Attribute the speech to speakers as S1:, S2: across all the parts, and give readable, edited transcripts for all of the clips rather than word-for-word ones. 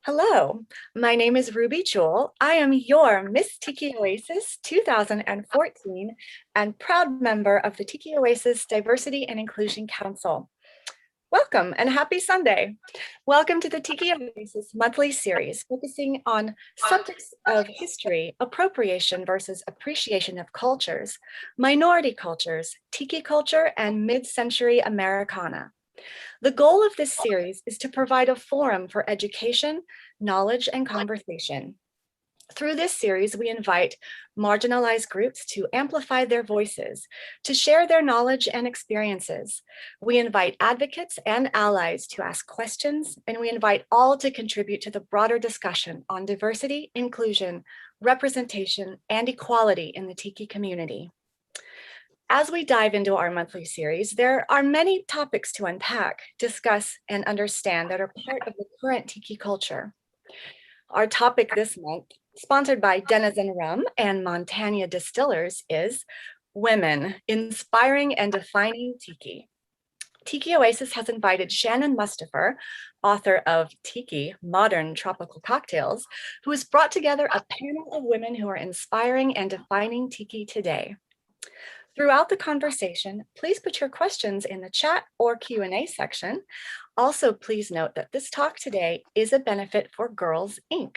S1: Hello, my name is Ruby Jewell. I am your Miss Tiki Oasis 2014 and proud member of the Tiki Oasis Diversity and Inclusion Council. Welcome and happy Sunday. Welcome to the Tiki Oasis monthly series focusing on subjects of history, appropriation versus appreciation of cultures, minority cultures, Tiki culture, and mid-century Americana. The goal of this series is to provide a forum for education, knowledge, and conversation. Through this series, we invite marginalized groups to amplify their voices, to share their knowledge and experiences. We invite advocates and allies to ask questions, and we invite all to contribute to the broader discussion on diversity, inclusion, representation, and equality in the Tiki community. As we dive into our monthly series, there are many topics to unpack, discuss, and understand that are part of the current Tiki culture. Our topic this month, sponsored by Denizen Rum and Montana Distillers, is Women, Inspiring and Defining Tiki. Tiki Oasis has invited Shannon Mustipher, author of Tiki, Modern Tropical Cocktails, who has brought together a panel of women who are inspiring and defining Tiki today. Throughout the conversation, please put your questions in the chat or Q&A section. Also, please note that this talk today is a benefit for Girls Inc.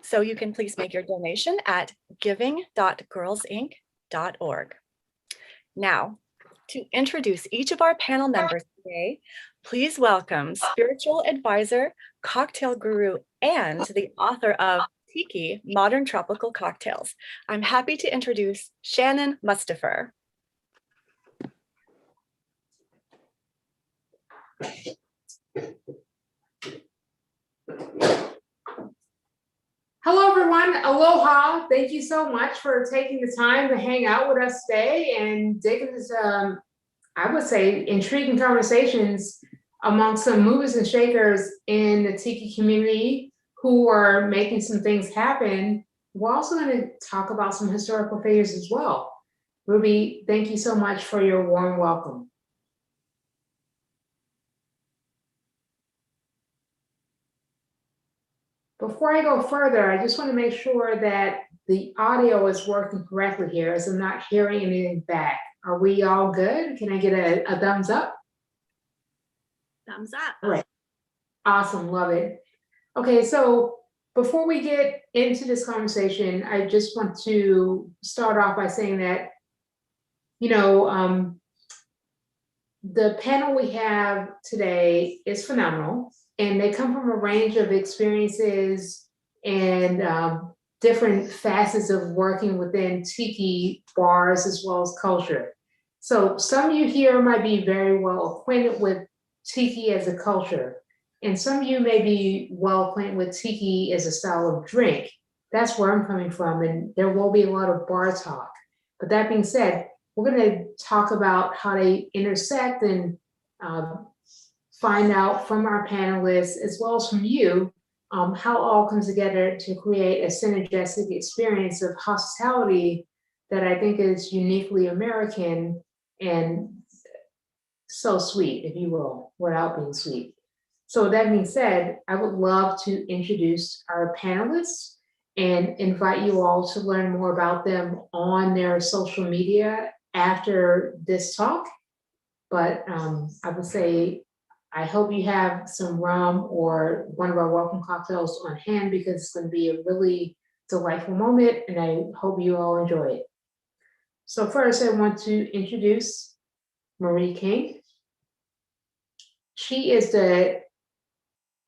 S1: So you can please make your donation at giving.girlsinc.org. Now, to introduce each of our panel members today, please welcome spiritual advisor, cocktail guru, and the author of Tiki, Modern Tropical Cocktails. I'm happy to introduce Shannon Mustipher.
S2: Hello, everyone. Aloha. Thank you so much for taking the time to hang out with us today and dig into this, I would say, intriguing conversations among some movers and shakers in the Tiki community who are making some things happen. We're also going to talk about some historical figures as well. Ruby, thank you so much for your warm welcome. Before I go further, I just want to make sure that the audio is working correctly here, as I'm not hearing anything back. Are we all good? Can I get a thumbs up?
S1: Thumbs up.
S2: All right. Awesome. Love it. Okay, so before we get into this conversation, I just want to start off by saying that, the panel we have today is phenomenal, and they come from a range of experiences and different facets of working within Tiki bars as well as culture. So some of you here might be very well acquainted with Tiki as a culture, and some of you may be well acquainted with Tiki as a style of drink. That's where I'm coming from, and there will be a lot of bar talk. But that being said, we're going to talk about how they intersect and find out from our panelists, as well as from you, how all comes together to create a synergistic experience of hospitality that I think is uniquely American and so sweet, if you will, without being sweet. So that being said, I would love to introduce our panelists and invite you all to learn more about them on their social media after this talk. But I would say, I hope you have some rum or one of our welcome cocktails on hand, because it's going to be a really delightful moment, and I hope you all enjoy it. So first, I want to introduce Marie King. She is the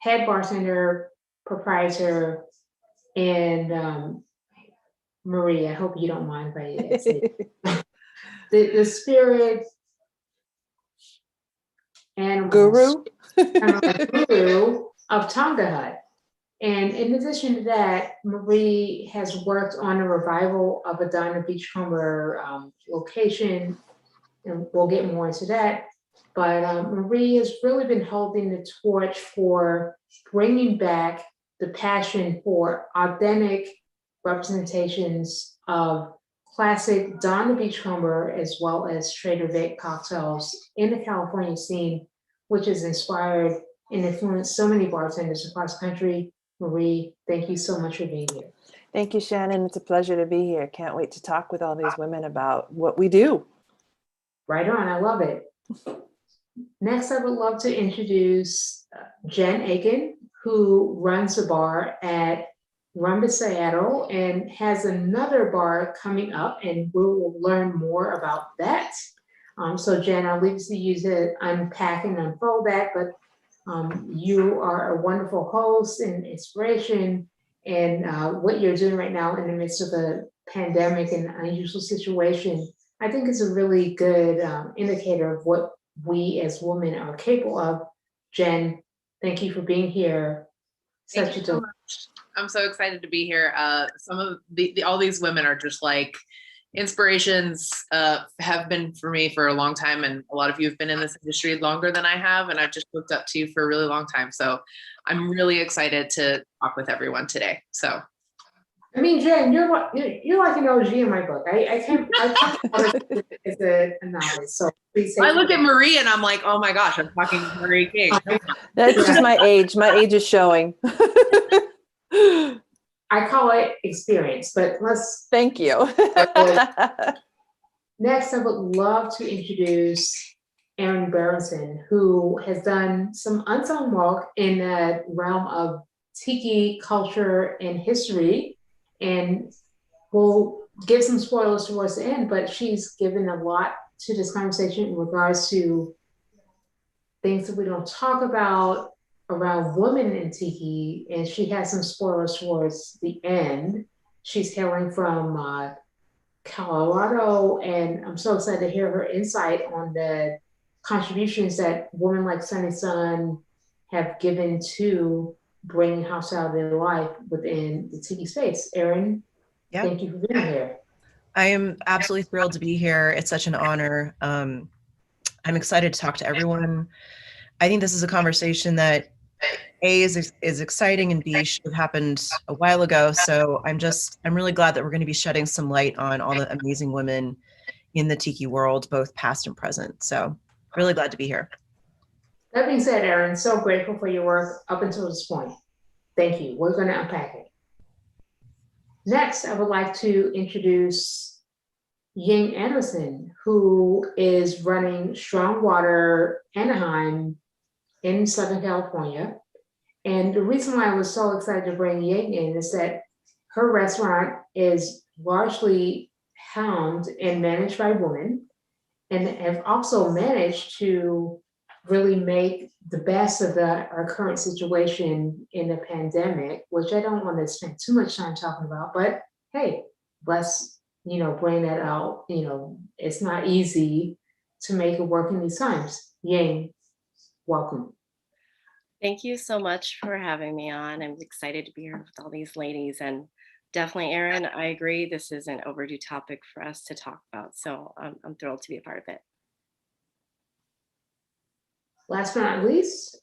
S2: head bartender, proprietor, and Marie, I hope you don't mind if I say the spirit and
S3: guru
S2: of Tonga Hut. And in addition to that, Marie has worked on a revival of a Diner Beachcomber location, and we'll get more into that. But Marie has really been holding the torch for bringing back the passion for authentic representations of classic Diner Beachcomber as well as Trader Vic cocktails in the California scene, which has inspired and influenced so many bartenders across the country, Marie, thank you so much for being here.
S3: Thank you, Shannon. It's a pleasure to be here. Can't wait to talk with all these women about what we do.
S2: Right on, I love it. Next, I would love to introduce Jen Akin, who runs a bar at Rumba Seattle and has another bar coming up, and we will learn more about that. So Jen, I'll leave it to you to unpack and unfold that, but you are a wonderful host and inspiration, and what you're doing right now in the midst of a pandemic and unusual situation, I think is a really good indicator of what we as women are capable of. Jen, thank you for being here.
S4: Thank you so much. I'm so excited to be here. Some of all these women are just like inspirations, have been for me for a long time, and a lot of you have been in this industry longer than I have, and I've just looked up to you for a really long time. So I'm really excited to talk with everyone today. So
S2: I mean, Jen, you're like an OG in my book. I can't as a novice. So please say
S4: I look at Marie and I'm like, oh my gosh, I'm talking to Marie King.
S3: That's just my age. My age is showing.
S2: I call it experience, but let's.
S3: Thank you.
S2: Next, I would love to introduce Erin Behrenhausen, who has done some unsung work in the realm of Tiki culture and history. And we'll give some spoilers towards the end, but she's given a lot to this conversation in regards to things that we don't talk about around women in Tiki, and she has some spoilers towards the end. She's hailing from Colorado, and I'm so excited to hear her insight on the contributions that women like Sonny have given to bringing hospitality to life within the Tiki space. Erin, thank you for being here.
S5: I am absolutely thrilled to be here. It's such an honor. I'm excited to talk to everyone. I think this is a conversation that A is exciting, and B should have happened a while ago. So I'm really glad that we're going to be shedding some light on all the amazing women in the Tiki world, both past and present. So really glad to be here.
S2: That being said, Erin, so grateful for your work up until this point. Thank you. We're going to unpack it. Next, I would like to introduce Ying Adamson, who is running Strong Water Anaheim in Southern California. And the reason why I was so excited to bring Ying in is that her restaurant is largely helmed and managed by women, and have also managed to really make the best of our current situation in the pandemic, which I don't want to spend too much time talking about, but hey, let's, bring that out. It's not easy to make it work in these times. Ying, welcome.
S6: Thank you so much for having me on. I'm excited to be here with all these ladies, and definitely, Erin, I agree. This is an overdue topic for us to talk about. So I'm thrilled to be a part of it.
S2: Last but not least,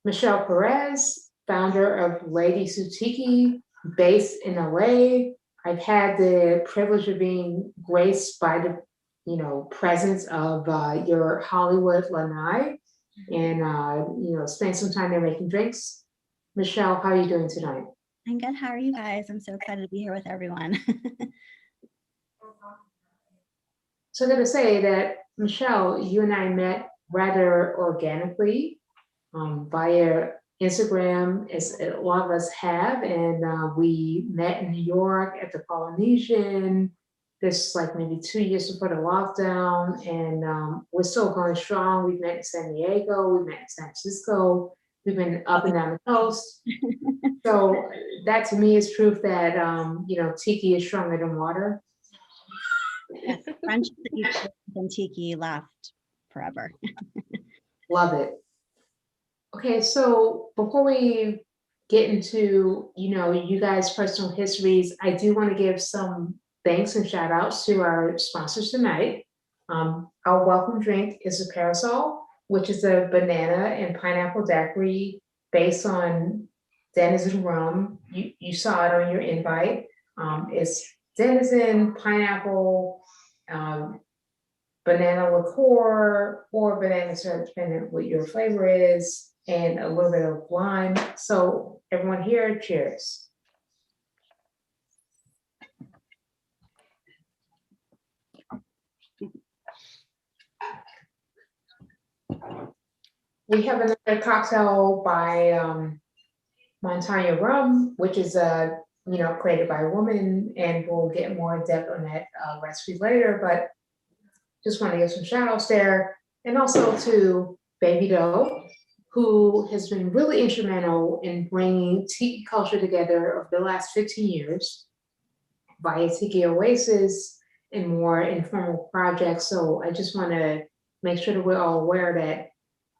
S2: Michelle Perez, founder of Ladies Who Tiki, based in LA. I've had the privilege of being graced by the, presence of your Hollywood lanai, and spend some time there making drinks. Michelle, how are you doing tonight?
S7: I'm good. How are you guys? I'm so excited to be here with everyone.
S2: So I got to say that, Michelle, you and I met rather organically via Instagram, as a lot of us have, and we met in New York at the Polynesian. This like maybe 2 years before the lockdown, and we're still going strong. We've met in San Diego, we've met in San Francisco, we've been up and down the coast. So that to me is proof that Tiki is stronger than water.
S7: Yes, friendship that you shared and Tiki last forever.
S2: Love it. Okay, so before we get into you guys' personal histories, I do want to give some thanks and shout outs to our sponsors tonight. Our welcome drink is a Parasol, which is a banana and pineapple daiquiri based on Denizen rum. You saw it on your invite. It's Denizen, pineapple, banana liqueur, or banana syrup, depending on what your flavor is, and a little bit of lime. So everyone here, cheers. We have another cocktail by Montagna Rum, which is created by a woman, and we'll get more in depth on that recipe later. But just want to give some shout outs there, and also to Baby Doe, who has been really instrumental in bringing tiki culture together over the last 15 years via Tiki Oasis and more informal projects. So I just want to make sure that we're all aware that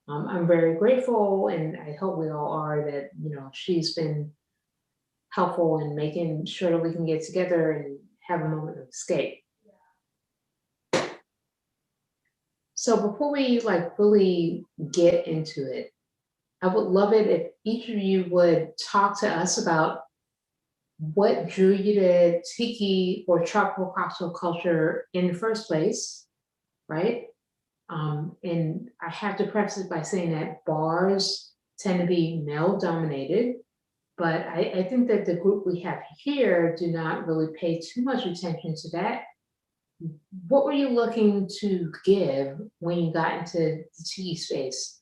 S2: I'm very grateful, and I hope we all are, that she's been helpful in making sure that we can get together and have a moment of escape. So before we really get into it, I would love it if each of you would talk to us about what drew you to tiki or tropical cocktail culture in the first place, right? And I have to preface it by saying that bars tend to be male dominated, but I think that the group we have here do not really pay too much attention to that. What were you looking to give when you got into the tiki space?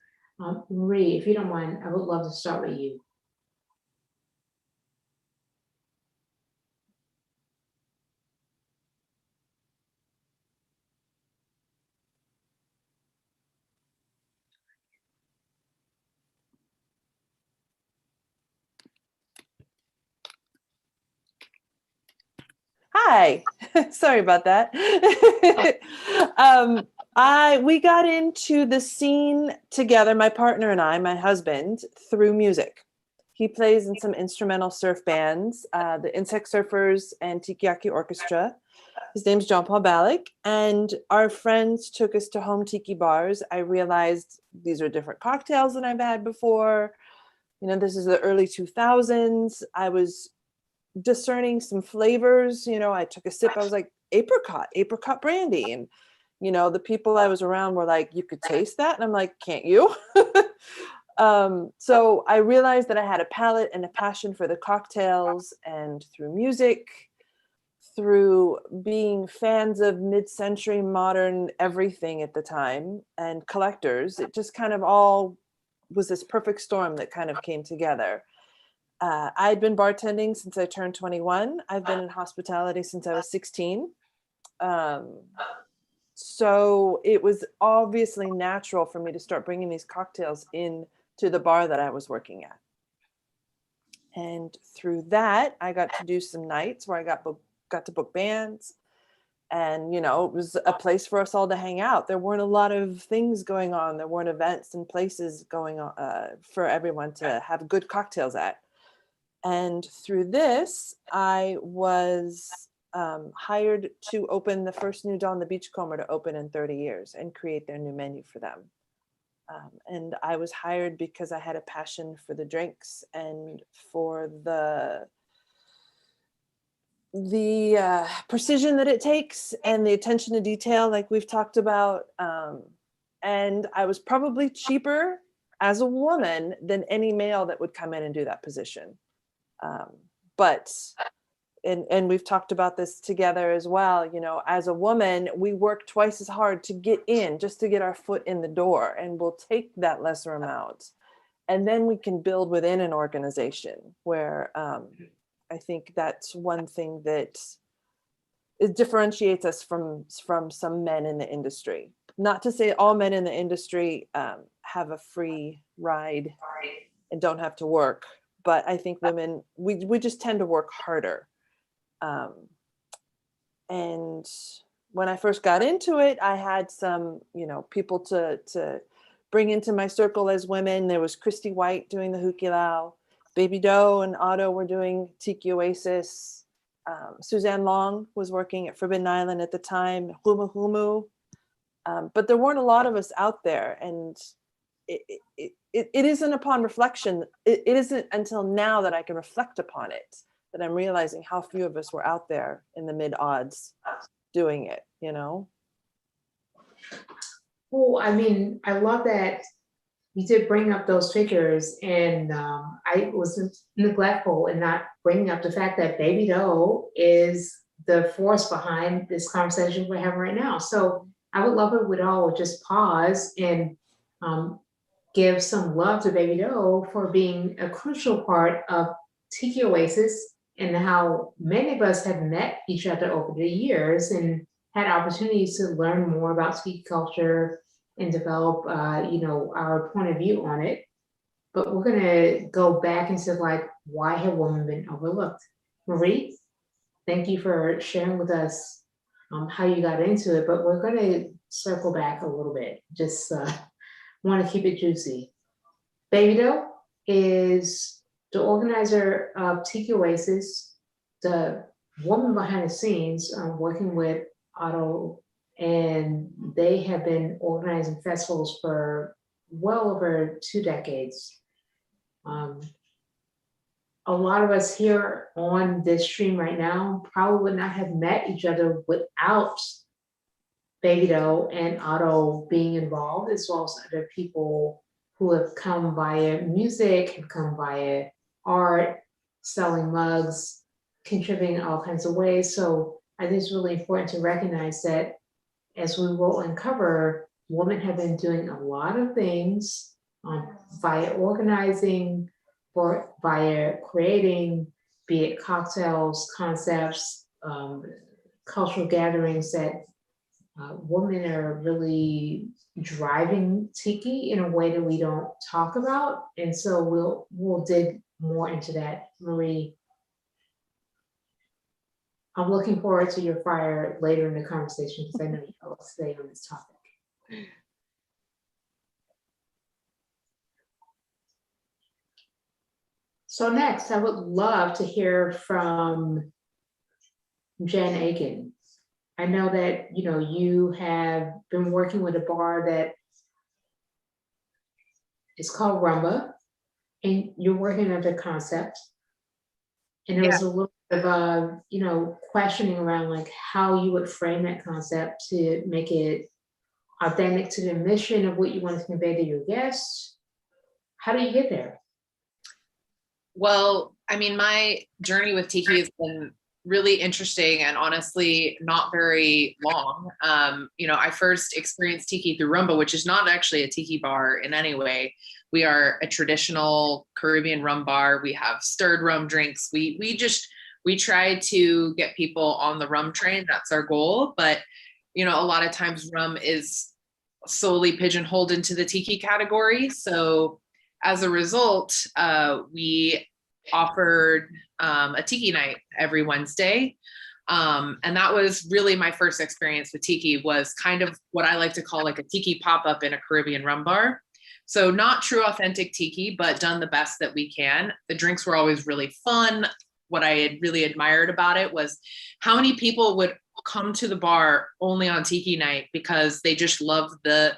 S2: Marie, if you don't mind, I would love to start with you.
S3: Hi, sorry about that. We got into the scene together, my partner and I, my husband, through music. He plays in some instrumental surf bands, the Insect Surfers and Tiki Orchestra. His name's John Paul Balick, and our friends took us to home tiki bars. I realized these are different cocktails than I've had before. This is the early 2000s. I was discerning some flavors. I took a sip. I was like, apricot brandy. And, the people I was around were like, you could taste that. And I'm like, can't you? So I realized that I had a palate and a passion for the cocktails, and through music, through being fans of mid-century modern everything at the time and collectors, it just kind of all was this perfect storm that kind of came together. I'd been bartending since I turned 21. I've been in hospitality since I was 16. So it was obviously natural for me to start bringing these cocktails in to the bar that I was working at. And through that, I got to do some nights where I got to book bands. And, it was a place for us all to hang out. There weren't a lot of things going on. There weren't events and places going on for everyone to have good cocktails at. And through this, I was hired to open the first New Dawn, the Beachcomber, to open in 30 years and create their new menu for them. And I was hired because I had a passion for the drinks and for the precision that it takes and the attention to detail, like we've talked about. And I was probably cheaper as a woman than any male that would come in and do that position. But we've talked about this together as well, as a woman, we work twice as hard to get in, just to get our foot in the door, and we'll take that lesser amount. And then we can build within an organization where I think that's one thing that it differentiates us from some men in the industry. Not to say all men in the industry have a free ride and don't have to work, but I think women, we just tend to work harder. And when I first got into it, I had some, people to bring into my circle as women. There was Christy White doing the Hukilau. Baby Doe and Otto were doing Tiki Oasis. Suzanne Long was working at Forbidden Island at the time, Humu Humu. But there weren't a lot of us out there. And it isn't upon reflection. It isn't until now that I can reflect upon it that I'm realizing how few of us were out there in the mid-odds doing it,
S2: Well, I mean, I love that you did bring up those figures, and I was neglectful in not bringing up the fact that Baby Doe is the force behind this conversation we're having right now. So I would love it if we'd all just pause and give some love to Baby Doe for being a crucial part of Tiki Oasis, and how many of us have met each other over the years and had opportunities to learn more about Tiki culture and develop, our point of view on it. But we're gonna go back into like, why have women been overlooked? Marie, thank you for sharing with us how you got into it, but we're gonna circle back a little bit. Just want to keep it juicy. Baby Doe is the organizer of Tiki Oasis, the woman behind the scenes, working with Otto, and they have been organizing festivals for well over 2 decades. A lot of us here on this stream right now probably would not have met each other without Baby Doe and Otto being involved, as well as other people who have come via music, have come via art, selling mugs, contributing in all kinds of ways. So I think it's really important to recognize that as we will uncover, women have been doing a lot of things via organizing, via creating, be it cocktails, concepts, cultural gatherings, that women are really driving Tiki in a way that we don't talk about. And so we'll dig more into that. Marie, I'm looking forward to your fire later in the conversation, because I know you'll stay on this topic. So next, I would love to hear from Jen Akin. I know that you have been working with a bar that is called Rumba, and you're working on the concept. And there was a little bit of questioning around like how you would frame that concept to make it authentic to the mission of what you want to convey to your guests. How do you get there?
S4: Well, I mean, my journey with Tiki has been really interesting and honestly not very long. I first experienced Tiki through Rumba, which is not actually a Tiki bar in any way. We are a traditional Caribbean rum bar. We have stirred rum drinks. We try to get people on the rum train. That's our goal. But, a lot of times rum is solely pigeonholed into the Tiki category. So as a result, we offered a Tiki night every Wednesday. And that was really my first experience with Tiki, was kind of what I like to call like a Tiki pop-up in a Caribbean rum bar. So not true authentic Tiki, but done the best that we can. The drinks were always really fun. What I had really admired about it was how many people would come to the bar only on Tiki night because they just loved the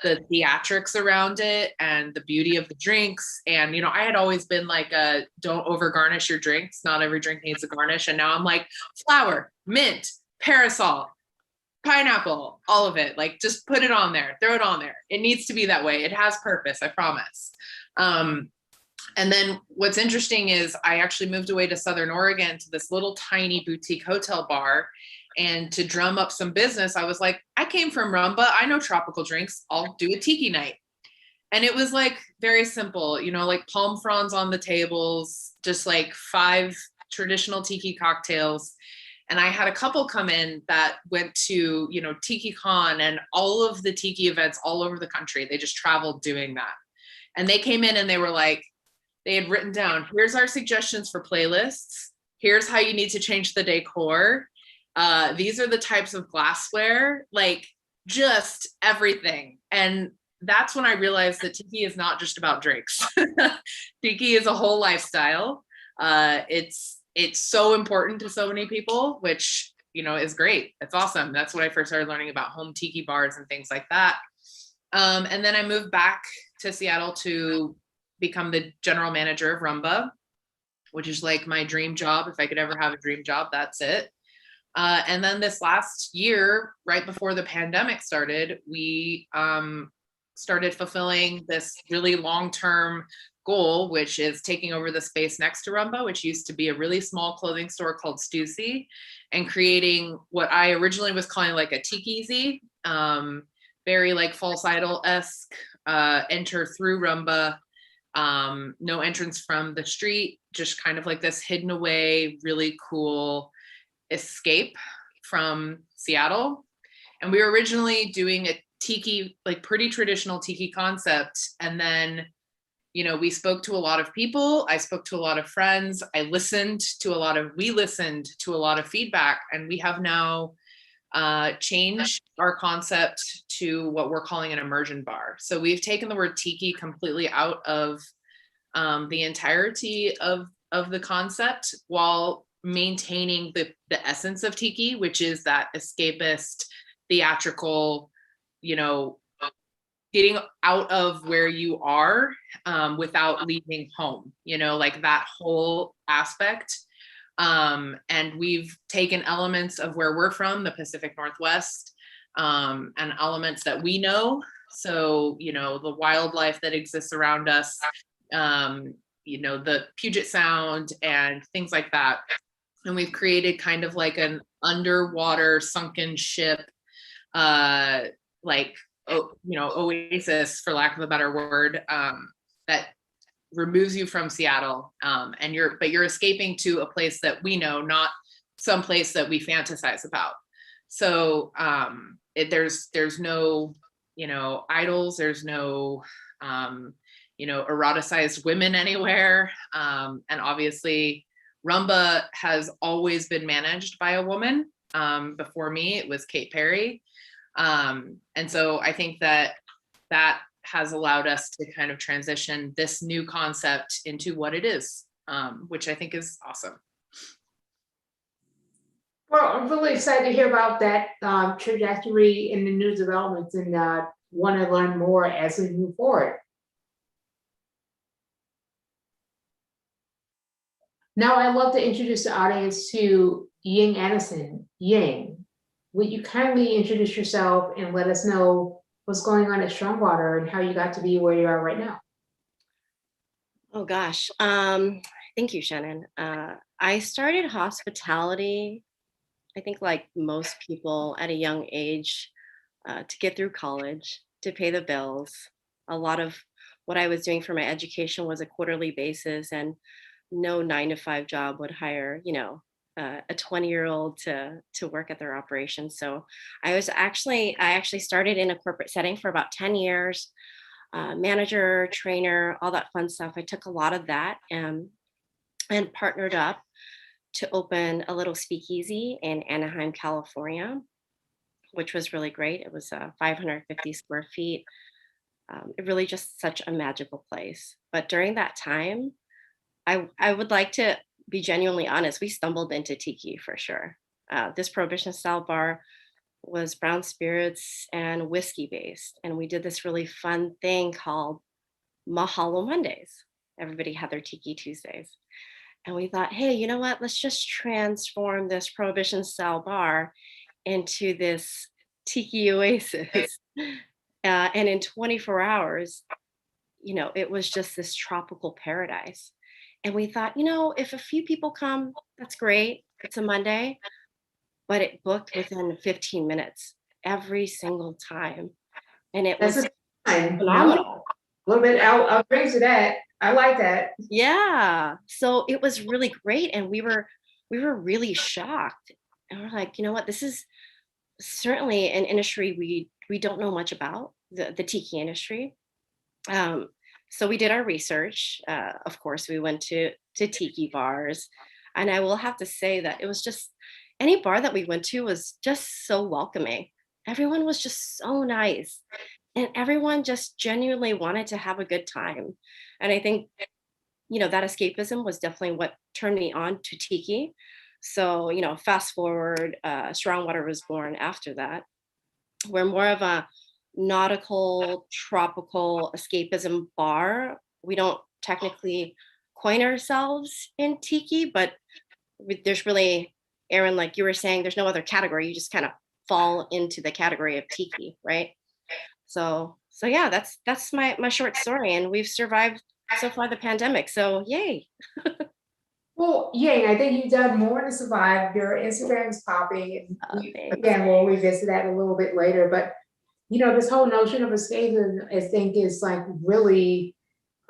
S4: theatrics around it and the beauty of the drinks. And, I had always been like, don't over garnish your drinks. Not every drink needs a garnish. And now I'm like, flower, mint, parasol, pineapple, all of it. Like, just put it on there, throw it on there. It needs to be that way. It has purpose, I promise. And then what's interesting is I actually moved away to Southern Oregon to this little tiny boutique hotel bar. And to drum up some business, I was like, I came from Rumba. I know tropical drinks. I'll do a Tiki night. And it was like very simple, like palm fronds on the tables, just like 5 traditional Tiki cocktails. And I had a couple come in that went to, Tiki Con and all of the Tiki events all over the country. They just traveled doing that. And they came in and they were like, they had written down, here's our suggestions for playlists. Here's how you need to change the decor. These are the types of glassware, like just everything. And that's when I realized that Tiki is not just about drinks. Tiki is a whole lifestyle. It's so important to so many people, which, is great. It's awesome. That's when I first started learning about home Tiki bars and things like that. And then I moved back to Seattle to become the general manager of Rumba, which is like my dream job. If I could ever have a dream job, that's it. And then this last year, right before the pandemic started, we started fulfilling this really long-term goal, which is taking over the space next to Rumba, which used to be a really small clothing store called Stussy, and creating what I originally was calling like a tiki-zy, very like False Idol-esque, enter through Rumba, no entrance from the street, just kind of like this hidden away, really cool escape from Seattle. And we were originally doing a tiki, like pretty traditional tiki concept. And then, you know, we spoke to a lot of people. I spoke to a lot of friends. We listened to a lot of feedback, and we have now changed our concept to what we're calling an immersion bar. So we've taken the word tiki completely out of the entirety of the concept, while maintaining the essence of tiki, which is that escapist, theatrical, you know, getting out of where you are without leaving home, you know, like that whole aspect. And we've taken elements of where we're from, the Pacific Northwest, and elements that we know. So, you know, the wildlife that exists around us, you know, the Puget Sound and things like that. And we've created kind of like an underwater sunken ship, like, you know, oasis, for lack of a better word, that removes you from Seattle, and you're escaping to a place that we know, not some place that we fantasize about. So there's no, you know, idols, there's no, you know, eroticized women anywhere, and obviously Rumba has always been managed by a woman. Before me, it was Kate Perry. And so I think that has allowed us to kind of transition this new concept into what it is, which I think is awesome.
S2: Well, I'm really excited to hear about that trajectory and the new developments, and want to learn more as we move forward. Now I'd love to introduce the audience to Ying Adamson. Ying, would you kindly introduce yourself and let us know what's going on at Strongwater and how you got to be where you are right now?
S6: Oh gosh, thank you, Shannon. I started hospitality, I think like most people, at a young age, to get through college, to pay the bills. A lot of what I was doing for my education was a quarterly basis, and no 9-to-5 job would hire, you know, a 20-year-old to work at their operation. So I actually started in a corporate setting for about 10 years, manager, trainer, all that fun stuff. I took a lot of that and partnered up to open a little speakeasy in Anaheim, California, which was really great. It was 550 square feet. It really just such a magical place. But during that time, I would like to be genuinely honest, we stumbled into tiki for sure. This prohibition style bar was brown spirits and whiskey based. And we did this really fun thing called Mahalo Mondays. Everybody had their Tiki Tuesdays. And we thought, hey, you know what? Let's just transform this prohibition style bar into this Tiki Oasis. And in 24 hours, you know, it was just this tropical paradise. And we thought, you know, if a few people come, that's great. It's a Monday, but it booked within 15 minutes every single time. And it was phenomenal.
S2: A little bit, I'll bring to that. I like that.
S6: Yeah. So it was really great. And we were really shocked. And we're like, you know what, this is certainly an industry we don't know much about, the tiki industry. So we did our research. Of course, we went to tiki bars. And I will have to say that it was just, any bar that we went to was just so welcoming. Everyone was just so nice. And everyone just genuinely wanted to have a good time. And I think, you know, that escapism was definitely what turned me on to tiki. So, you know, fast forward, Strongwater was born after that. We're more of a nautical, tropical escapism bar. We don't technically coin ourselves in tiki, but there's really, Erin, like you were saying, there's no other category. You just kind of fall into the category of tiki, right? So So yeah, that's my short story, and we've survived so far the pandemic. So yay.
S2: Well, Ying, I think you've done more to survive. Your Instagram is popping.
S6: Oh,
S2: And
S6: thanks.
S2: again, we'll revisit that a little bit later. But this whole notion of escapism, I think, is like really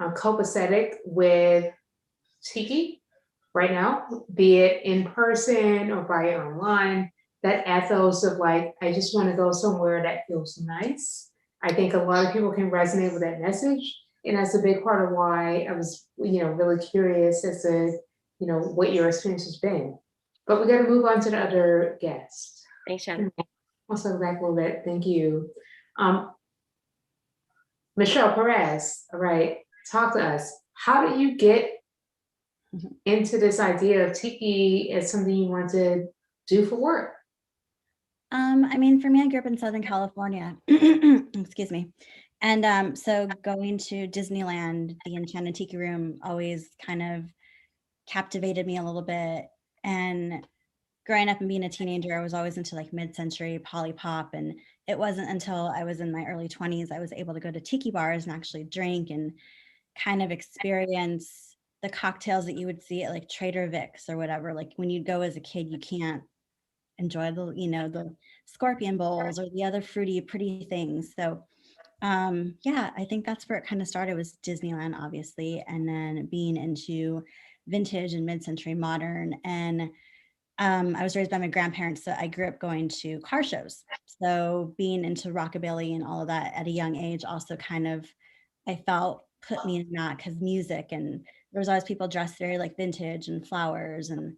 S2: copacetic with Tiki right now, be it in person or by online. That ethos of like, I just want to go somewhere that feels nice. I think a lot of people can resonate with that message. And that's a big part of why I was, really curious as to, what your experience has been. But we got to move on to the other guests.
S6: Thanks, Shannon.
S2: I'll circle back a little bit. Thank you. Michelle Perez, all right, talk to us. How did you get into this idea of Tiki as something you want to do for work?
S7: I mean, for me, I grew up in Southern California. Excuse me. And so going to Disneyland, the Enchanted Tiki Room always kind of captivated me a little bit. And growing up and being a teenager, I was always into like mid-century poly pop. And it wasn't until I was in my early 20s, I was able to go to tiki bars and actually drink and kind of experience the cocktails that you would see at like Trader Vic's or whatever. Like when you go as a kid, you can't enjoy the scorpion bowls or the other fruity, pretty things. So yeah, I think that's where it kind of started, was Disneyland, obviously, and then being into vintage and mid-century modern. And I was raised by my grandparents, so I grew up going to car shows. So being into rockabilly and all of that at a young age also kind of, I felt, put me in that, because music, and there was always people dressed very like vintage and flowers. And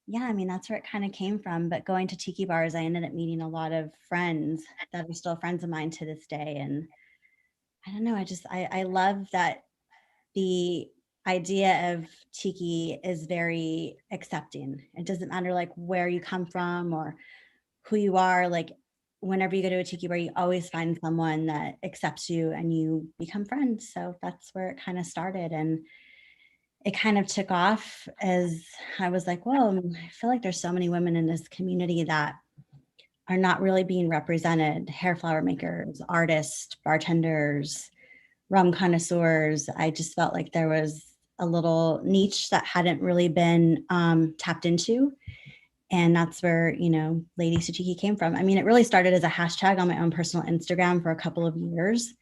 S7: yeah, I mean, that's where it kind of came from. But going to tiki bars, I ended up meeting a lot of friends that are still friends of mine to this day. And I don't know, I love that the idea of tiki is very accepting. It doesn't matter like where you come from or who you are. Like whenever you go to a tiki bar, you always find someone that accepts you and you become friends. So that's where it kind of started. And it kind of took off as I was like, whoa, I feel like there's so many women in this community that are not really being represented. Hair flower makers, artists, bartenders, rum connoisseurs. I just felt like there was a little niche that hadn't really been tapped into. And that's where, Ladies Who Tiki came from. I mean, it really started as a hashtag on my own personal Instagram for a couple of years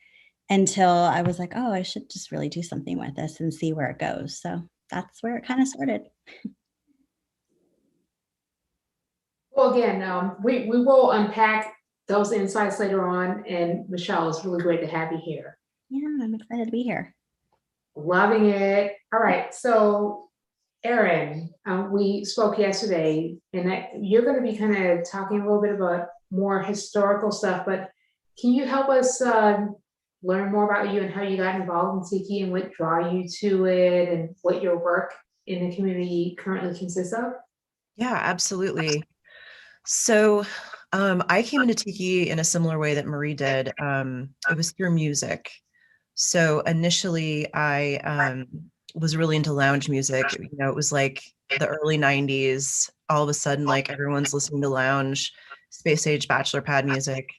S7: until I was like, oh, I should just really do something with this and see where it goes. So that's where it kind of started.
S2: Well, again, we will unpack those insights later on. And Michelle, it's really great to have you here.
S7: Yeah, I'm excited to be here.
S2: Loving it. All right. So, Erin, we spoke yesterday, and you're going to be kind of talking a little bit about more historical stuff, but can you help us learn more about you and how you got involved in Tiki and what draw you to it and what your work in the community currently consists of?
S5: Yeah, absolutely. So I came into Tiki in a similar way that Marie did. It was through music. So initially I was really into lounge music. It was like the early 90s. All of a sudden, like everyone's listening to lounge, space age bachelor pad music.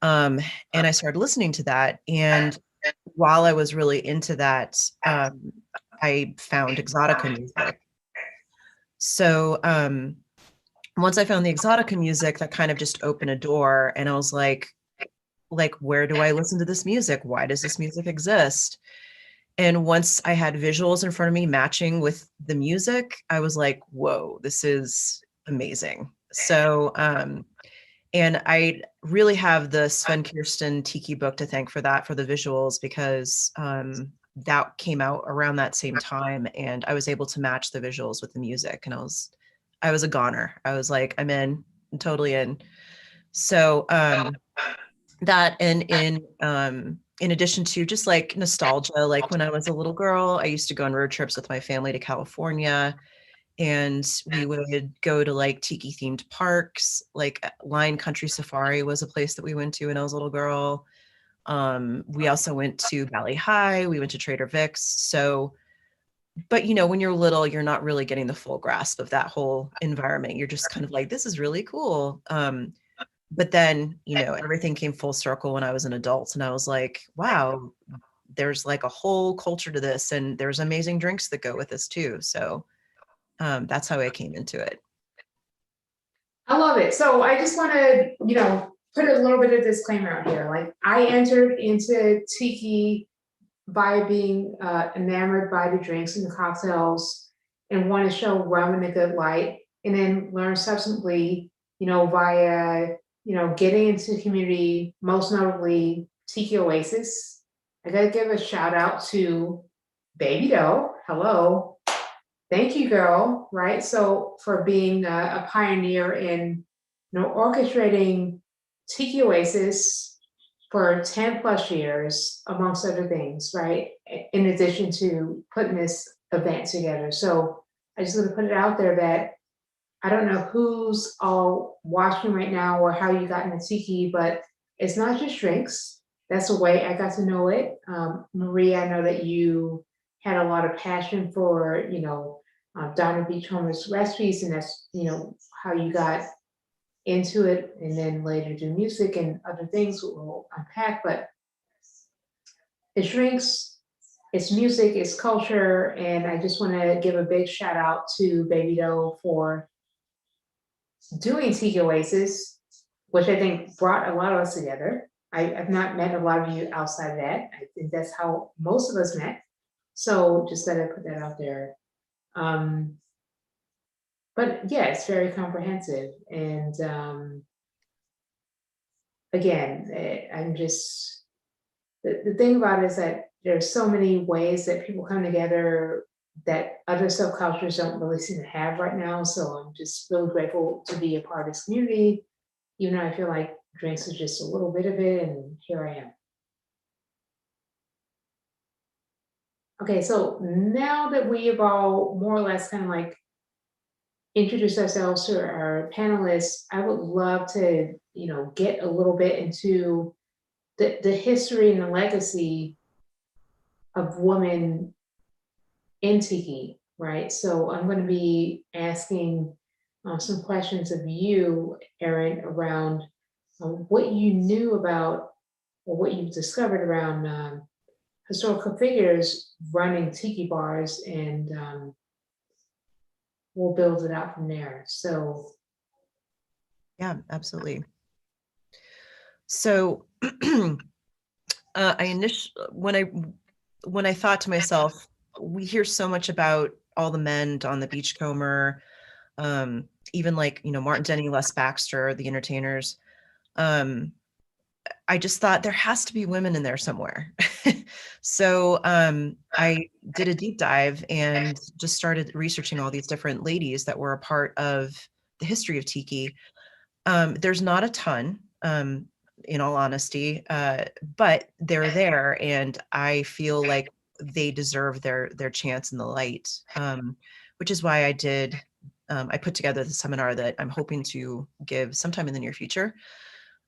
S5: And I started listening to that. And while I was really into that, I found exotica music. So once I found the exotica music, that kind of just opened a door, and I was like, where do I listen to this music? Why does this music exist? And once I had visuals in front of me matching with the music, I was like, whoa, this is amazing. So, and I really have the Sven Kirsten Tiki book to thank for that, for the visuals, because that came out around that same time, and I was able to match the visuals with the music, and I was a goner. I was like, I'm totally in. So that, and in addition to just like nostalgia, like when I was a little girl, I used to go on road trips with my family to California, and we would go to like tiki themed parks. Like Lion Country Safari was a place that we went to when I was a little girl. We also went to Valley High. We went to Trader Vic's. So, but when you're little, you're not really getting the full grasp of that whole environment. You're just kind of like, this is really cool. But then, everything came full circle when I was an adult, and I was like, wow, there's like a whole culture to this, and there's amazing drinks that go with this too. So that's how I came into it.
S2: I love it. So I just want to, put a little bit of disclaimer out here. Like, I entered into Tiki by being enamored by the drinks and the cocktails and want to show rum in a good light, and then learn subsequently, via, getting into the community, most notably Tiki Oasis. I got to give a shout out to Baby Doe. Hello. Thank you, girl. Right. So for being a pioneer in, orchestrating Tiki Oasis for 10 plus years, amongst other things, right? In addition to putting this event together. So I just want to put it out there that I don't know who's all watching right now or how you got into Tiki, but it's not just drinks. That's the way I got to know it. Marie, I know that you had a lot of passion for, Donna Beachcomber's recipes, and that's, how you got into it, and then later do music and other things we'll unpack. But it's drinks, it's music, it's culture, and I just want to give a big shout out to Baby Doe for doing Tiki Oasis, which I think brought a lot of us together. I've not met a lot of you outside of that. I think that's how most of us met. So just gotta put that out there. But yeah, it's very comprehensive. And again, I'm just, the thing about it is that there's so many ways that people come together that other subcultures don't really seem to have right now. So I'm just really grateful to be a part of this community, even though I feel like drinks is just a little bit of it, and here I am. Okay, so now that we have all more or less kind of like introduced ourselves to our panelists, I would love to, get a little bit into the history and the legacy of women in Tiki, right? So I'm going to be asking some questions of you, Erin, around what you knew about or what you've discovered around historical figures running Tiki bars, and we'll build it out from there. So
S5: Yeah, absolutely. So when I thought to myself, we hear so much about all the men on the Beachcomber, even like, Martin Denny, Les Baxter, the entertainers. I just thought there has to be women in there somewhere. So I did a deep dive and just started researching all these different ladies that were a part of the history of Tiki. There's not a ton, in all honesty, but they're there, and I feel like they deserve their chance in the light, which is why I put together the seminar that I'm hoping to give sometime in the near future.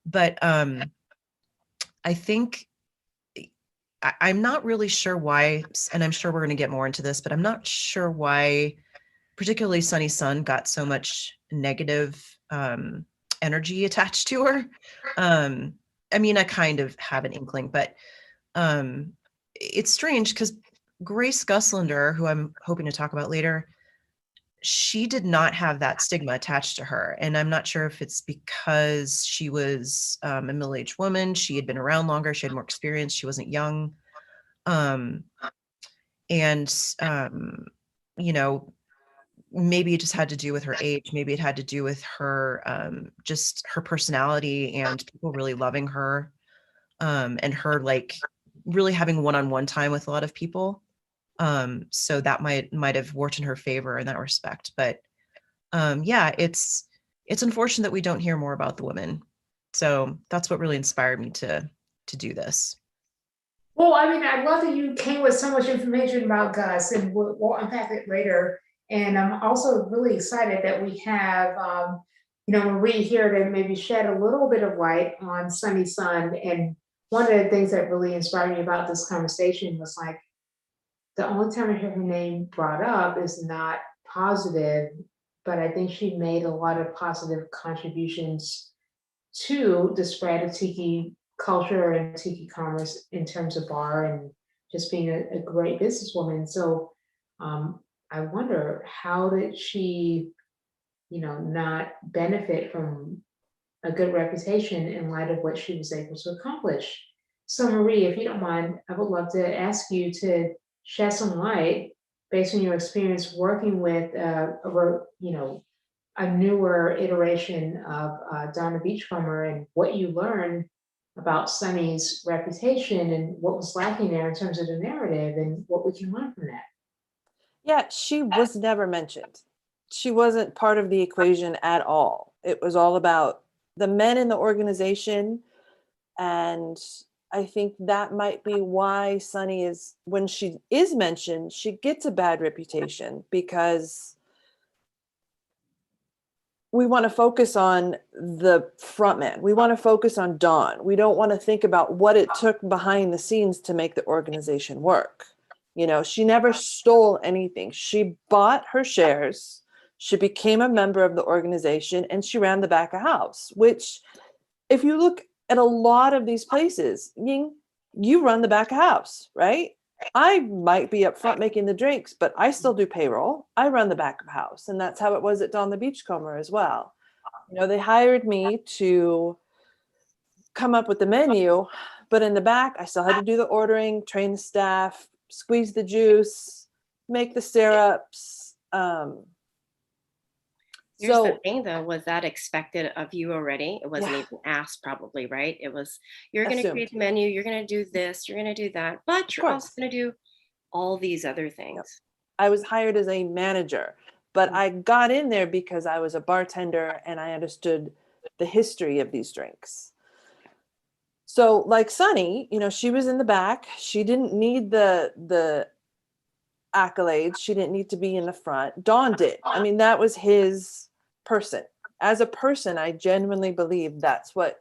S5: But I think I'm not really sure why, and I'm sure we're going to get more into this, but I'm not sure why particularly Sonny's son got so much negative energy attached to her. I mean, I kind of have an inkling, but it's strange because Grace Guslander, who I'm hoping to talk about later, she did not have that stigma attached to her. And I'm not sure if it's because she was a middle-aged woman, she had been around longer, she had more experience, she wasn't young. Maybe it just had to do with her age. Maybe it had to do with her, just her personality and people really loving her, and her like really having one-on-one time with a lot of people. So that might have worked in her favor in that respect. But yeah, it's unfortunate that we don't hear more about the women. So that's what really inspired me to do this.
S2: well, I mean, I love that you came with so much information about Gus, and we'll unpack it later. And I'm also really excited that we have, Marie here to maybe shed a little bit of light on Sonny's son. And one of the things that really inspired me about this conversation was like, the only time I hear her name brought up is not positive, but I think she made a lot of positive contributions to the spread of tiki culture and tiki commerce in terms of bar and just being a great businesswoman. So I wonder, how did she, not benefit from a good reputation in light of what she was able to accomplish? So Marie, if you don't mind, I would love to ask you to shed some light based on your experience working with a newer iteration of Dawn the Beachcomber, and what you learned about Sonny's reputation and what was lacking there in terms of the narrative and what we can learn from that.
S3: Yeah, she was never mentioned. She wasn't part of the equation at all. It was all about the men in the organization. And I think that might be why Sonny is, when she is mentioned, she gets a bad reputation, because we want to focus on the front man. We want to focus on Dawn. We don't want to think about what it took behind the scenes to make the organization work. She never stole anything. She bought her shares. She became a member of the organization, and she ran the back of house, which, if you look at a lot of these places, Ying, you run the back of house, right? I might be up front making the drinks, but I still do payroll. I run the back of house. And that's how it was at Dawn the Beachcomber as well. They hired me to come up with the menu, but in the back, I still had to do the ordering, train the staff, squeeze the juice, make the syrups.
S6: Here's the thing, though, was that expected of you already? It wasn't even asked, probably, right? It was, you're going to create the menu, you're going to do this, you're going to do that, but you're also going to do all these other things.
S3: Yep. I was hired as a manager, but I got in there because I was a bartender and I understood the history of these drinks. So like Sonny, she was in the back. She didn't need the accolades. She didn't need to be in the front. Dawn did. I mean, that was his person. As a person, I genuinely believe that's what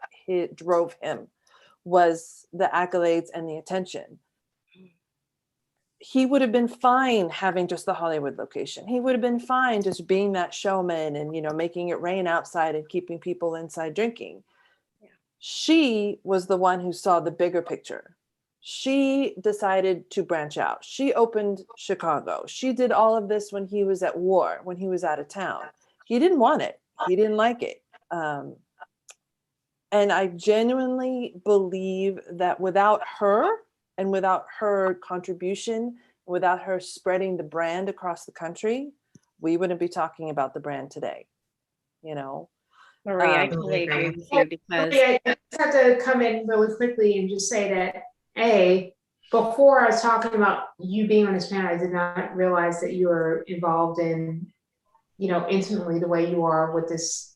S3: drove him, was the accolades and the attention. He would have been fine having just the Hollywood location. He would have been fine just being that showman and, making it rain outside and keeping people inside drinking. Yeah. She was the one who saw the bigger picture. She decided to branch out. She opened Chicago. She did all of this when he was at war, when he was out of town. He didn't want it. He didn't like it. And I genuinely believe that without her, and without her contribution, without her spreading the brand across the country, we wouldn't be talking about the brand today.
S6: Marie, I totally agree with you, because
S2: I just have to come in really quickly and just say that, before I was talking about you being on this panel, I did not realize that you were involved in, intimately the way you are with this,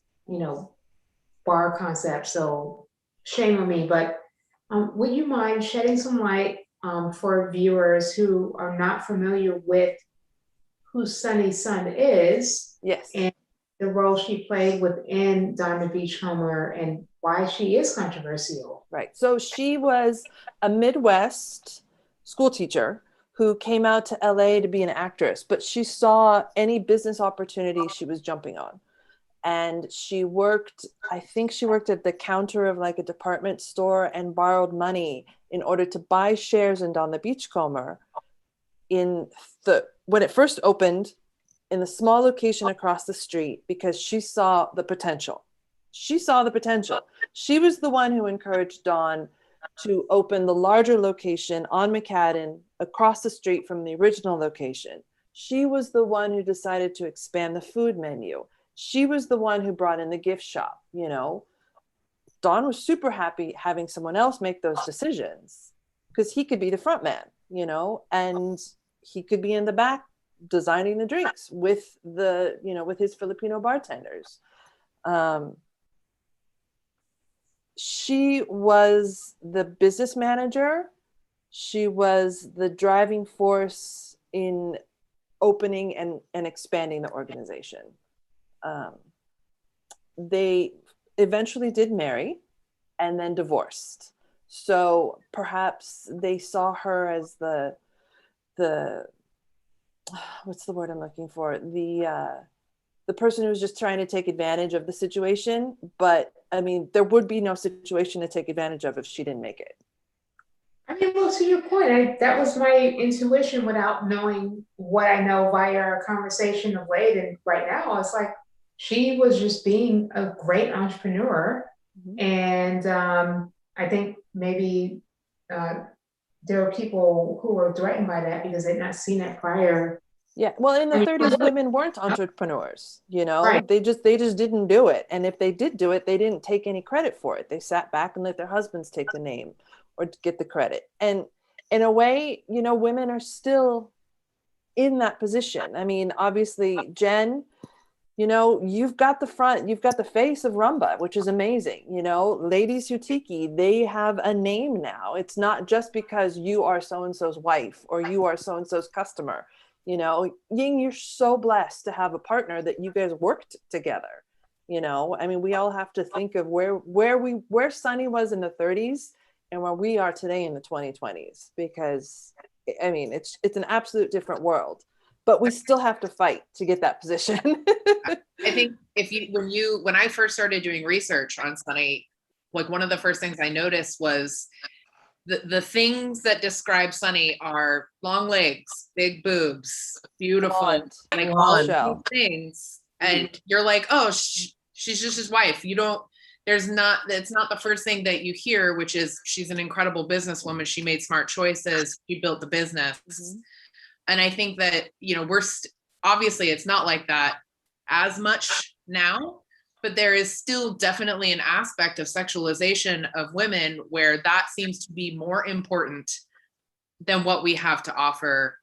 S2: bar concept. So shame on me, but would you mind shedding some light for viewers who are not familiar with who Sonny's son is?
S3: Yes.
S2: And the role she played within Dawn the Beachcomber and why she is controversial.
S3: Right. So she was a Midwest school teacher who came out to LA to be an actress, but she saw any business opportunity she was jumping on. And she worked, I think she worked at the counter of like a department store and borrowed money in order to buy shares in Dawn the Beachcomber when it first opened in the small location across the street, because she saw the potential. She saw the potential. She was the one who encouraged Dawn to open the larger location on McCadden across the street from the original location. She was the one who decided to expand the food menu. She was the one who brought in the gift shop. Dawn was super happy having someone else make those decisions, because he could be the front man, and he could be in the back designing the drinks with with his Filipino bartenders. She was the business manager. She was the driving force in opening and expanding the organization. They eventually did marry and then divorced. So perhaps they saw her as the what's the word I'm looking for? the person who's just trying to take advantage of the situation. But I mean, there would be no situation to take advantage of if she didn't make it.
S2: I mean, well, to your point, that was my intuition without knowing what I know via our conversation of late. And right now, it's like she was just being a great entrepreneur. And I think maybe there are people who were threatened by that because they'd not seen it prior.
S3: Yeah, well, in the 30s, women weren't entrepreneurs, you know,
S2: Right.
S3: they just didn't do it. And if they did do it, they didn't take any credit for it. They sat back and let their husbands take the name or get the credit. And in a way, you know, women are still in that position. I mean, obviously, Jen, you know, you've got the face of Rumba, which is amazing. You know, Ladies Who Tiki, they have a name now. It's not just because you are so-and-so's wife or you are so-and-so's customer. You know, Ying, you're so blessed to have a partner that you guys worked together. You know, I mean, we all have to think of where Sonny was in the 30s and where we are today in the 2020s, because I mean, it's an absolute different world, but we still have to fight to get that position.
S4: I think when I first started doing research on Sonny, like one of the first things I noticed was the things that describe Sonny are long legs, big boobs, beautiful,
S3: Blonde.
S4: like
S3: Blonde.
S4: all these things. And you're like, oh, she's just his wife. It's not the first thing that you hear, which is she's an incredible businesswoman. She made smart choices. She built the business. And I think that, you know, obviously it's not like that as much now, but there is still definitely an aspect of sexualization of women where that seems to be more important than what we have to offer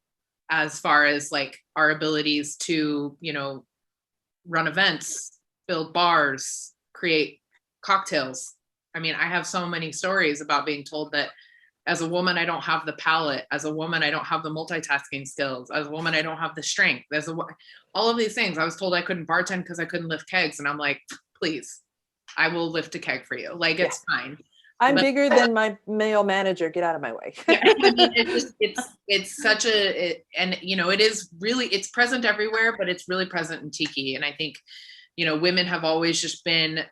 S4: as far as like our abilities to, you know, run events, build bars, create cocktails. I mean, I have so many stories about being told that as a woman, I don't have the palate. As a woman, I don't have the multitasking skills. As a woman, I don't have the strength. All of these things. I was told I couldn't bartend because I couldn't lift kegs. And I'm like, please, I will lift a keg for you. Like, it's fine.
S3: I'm bigger than my male manager. Get out of my way.
S4: Yeah, I mean, it's such and you know, it's present everywhere, but it's really present in Tiki. And I think, you know, women have always just been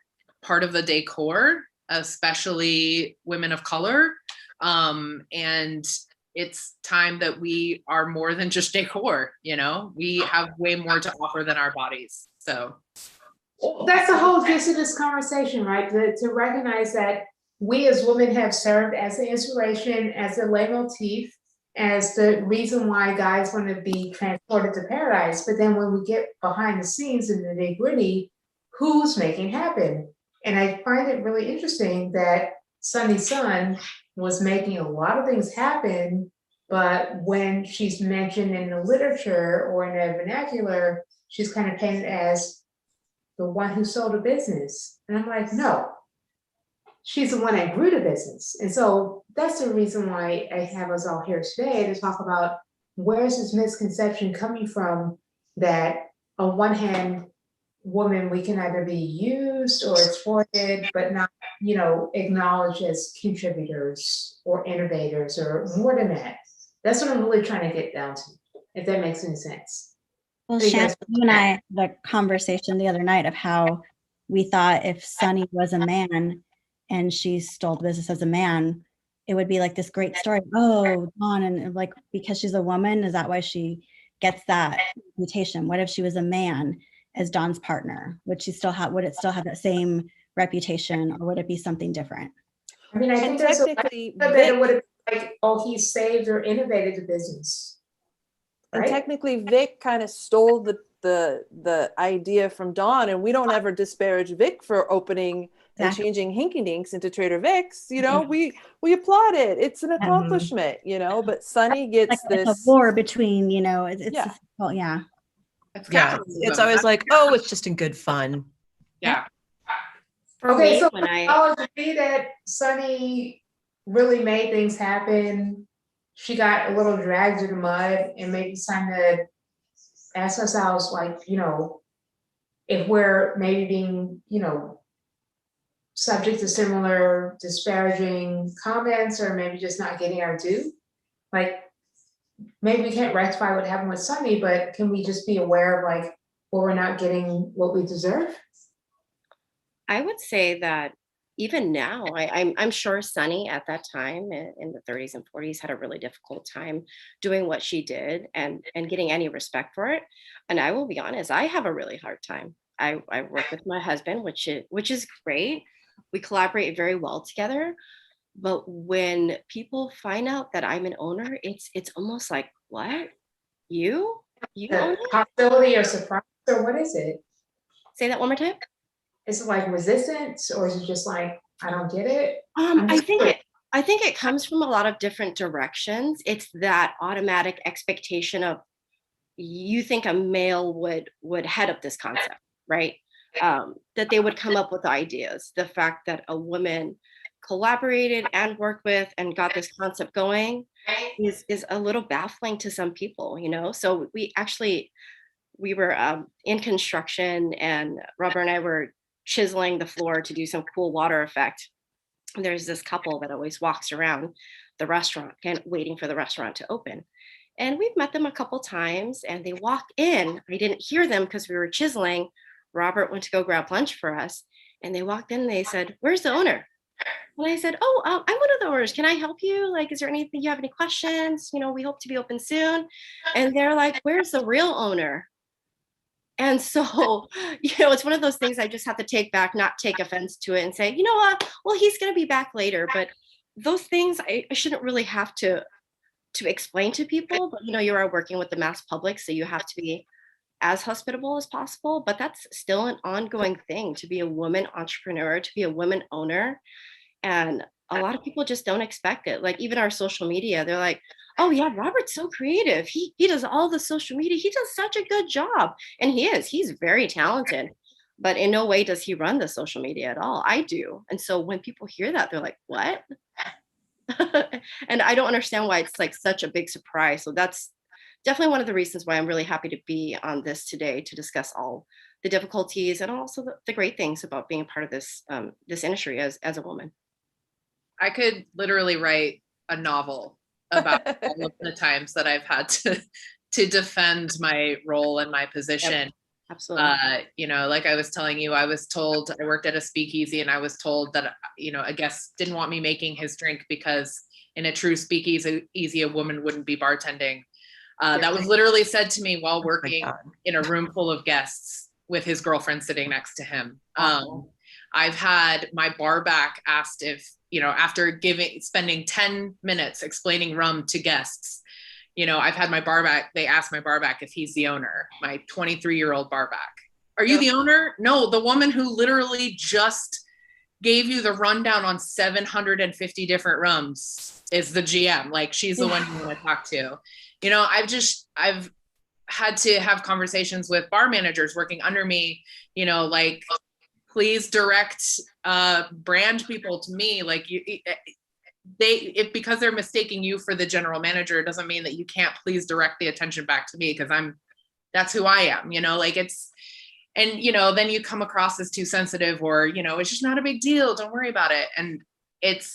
S4: part of the decor, especially women of color. And it's time that we are more than just decor, you know, we have way more to offer than our bodies. So
S2: that's the whole gist of this conversation, right? To recognize that we as women have served as the inspiration, as the leitmotif, as the reason why guys want to be transported to paradise. But then when we get behind the scenes in the nitty-gritty, who's making it happen? And I find it really interesting that Sonny's son was making a lot of things happen, but when she's mentioned in the literature or in the vernacular, she's kind of painted as the one who sold a business. And I'm like, no, she's the one that grew the business. And so that's the reason why I have us all here today to talk about where's this misconception coming from that on one hand, women, we can either be used or exploited, but not, you know, acknowledged as contributors or innovators or more than that. That's what I'm really trying to get down to, if that makes any sense.
S7: Well, Shannon, you and I had a conversation the other night of how we thought if Sonny was a man and she stole the business as a man, it would be like this great story. Oh, Dawn, and like, because she's a woman, is that why she gets that reputation? What if she was a man as Dawn's partner? Would it still have that same reputation, or would it be something different?
S2: I mean, I think there's
S3: technically,
S2: that it would have been like, oh, he saved or innovated the business.
S3: And
S2: right?
S3: technically, Vic kind of stole the idea from Dawn, and we don't ever disparage Vic for opening and changing Hinky Dinks into Trader Vic's. You know, we applaud it. It's an accomplishment, you know. But Sonny gets
S7: like
S3: this
S7: a war between, you know, it's
S3: yeah.
S7: well, yeah.
S5: It's always like, oh, it's just in good fun.
S4: Yeah.
S2: Okay, so I agree that Sonny really made things happen. She got a little dragged in the mud, and maybe it's time to ask ourselves, like, you know, if we're maybe being, you know, subject to similar disparaging comments, or maybe just not getting our due. Like, maybe we can't rectify what happened with Sonny, but can we just be aware of, like, or we're not getting what we deserve?
S6: I would say that even now, I'm sure Sonny at that time in the 30s and 40s had a really difficult time doing what she did and getting any respect for it. And I will be honest, I have a really hard time. I work with my husband, which is great. We collaborate very well together. But when people find out that I'm an owner, it's almost like, what? You own it?
S2: Hostility or surprise, or what is it?
S6: Say that one more time.
S2: Is it like resistance, or is it just like, I don't get it?
S6: I think it comes from a lot of different directions. It's that automatic expectation of, you think a male would head up this concept, right? That they would come up with ideas. The fact that a woman collaborated and worked with and got this concept going is a little baffling to some people, you know? So we were in construction, and Robert and I were chiseling the floor to do some cool water effect. And there's this couple that always walks around the restaurant and waiting for the restaurant to open. And we've met them a couple times, and they walk in. I didn't hear them because we were chiseling. Robert went to go grab lunch for us, and they walked in and they said, "Where's the owner?" And I said, "Oh, I'm one of the owners. Can I help you? Like, is there anything you have any questions? You know, we hope to be open soon." And they're like, "Where's the real owner?" And so, you know, it's one of those things I just have to take back, not take offense to it, and say, you know what, well, he's going to be back later. But those things I shouldn't really have to explain to people. But, you know, you are working with the mass public, so you have to be as hospitable as possible. But that's still an ongoing thing, to be a woman entrepreneur, to be a woman owner. And a lot of people just don't expect it. Like, even our social media, they're like, "Oh yeah, Robert's so creative. He does all the social media. He does such a good job." And he's very talented, but in no way does he run the social media at all. I do. And so when people hear that, they're like, "What?" And I don't understand why it's like such a big surprise. So that's definitely one of the reasons why I'm really happy to be on this today, to discuss all the difficulties and also the great things about being part of this this industry as a woman.
S4: I could literally write a novel about all of the times that I've had to defend my role and my position.
S6: Yep, absolutely.
S4: You know, like I was telling you, I was told, I worked at a speakeasy, and I was told that, you know, a guest didn't want me making his drink because in a true speakeasy, a woman wouldn't be bartending. That was literally said to me while working in a room full of guests with his girlfriend sitting next to him. I've had my bar back asked if, you know, after spending 10 minutes explaining rum to guests, you know, I've had my bar back, they asked my bar back if he's the owner, my 23-year-old bar back. "Are you the owner?" "No, the woman who literally just gave you the rundown on 750 different rums is the GM. Like, she's the one you want to talk to." You know, I've had to have conversations with bar managers working under me, you know, like, please direct brand people to me. Like, because they're mistaking you for the general manager, it doesn't mean that you can't please direct the attention back to me, because that's who I am, you know, like and, you know, then you come across as too sensitive, or, you know, it's just not a big deal, don't worry about it. And it's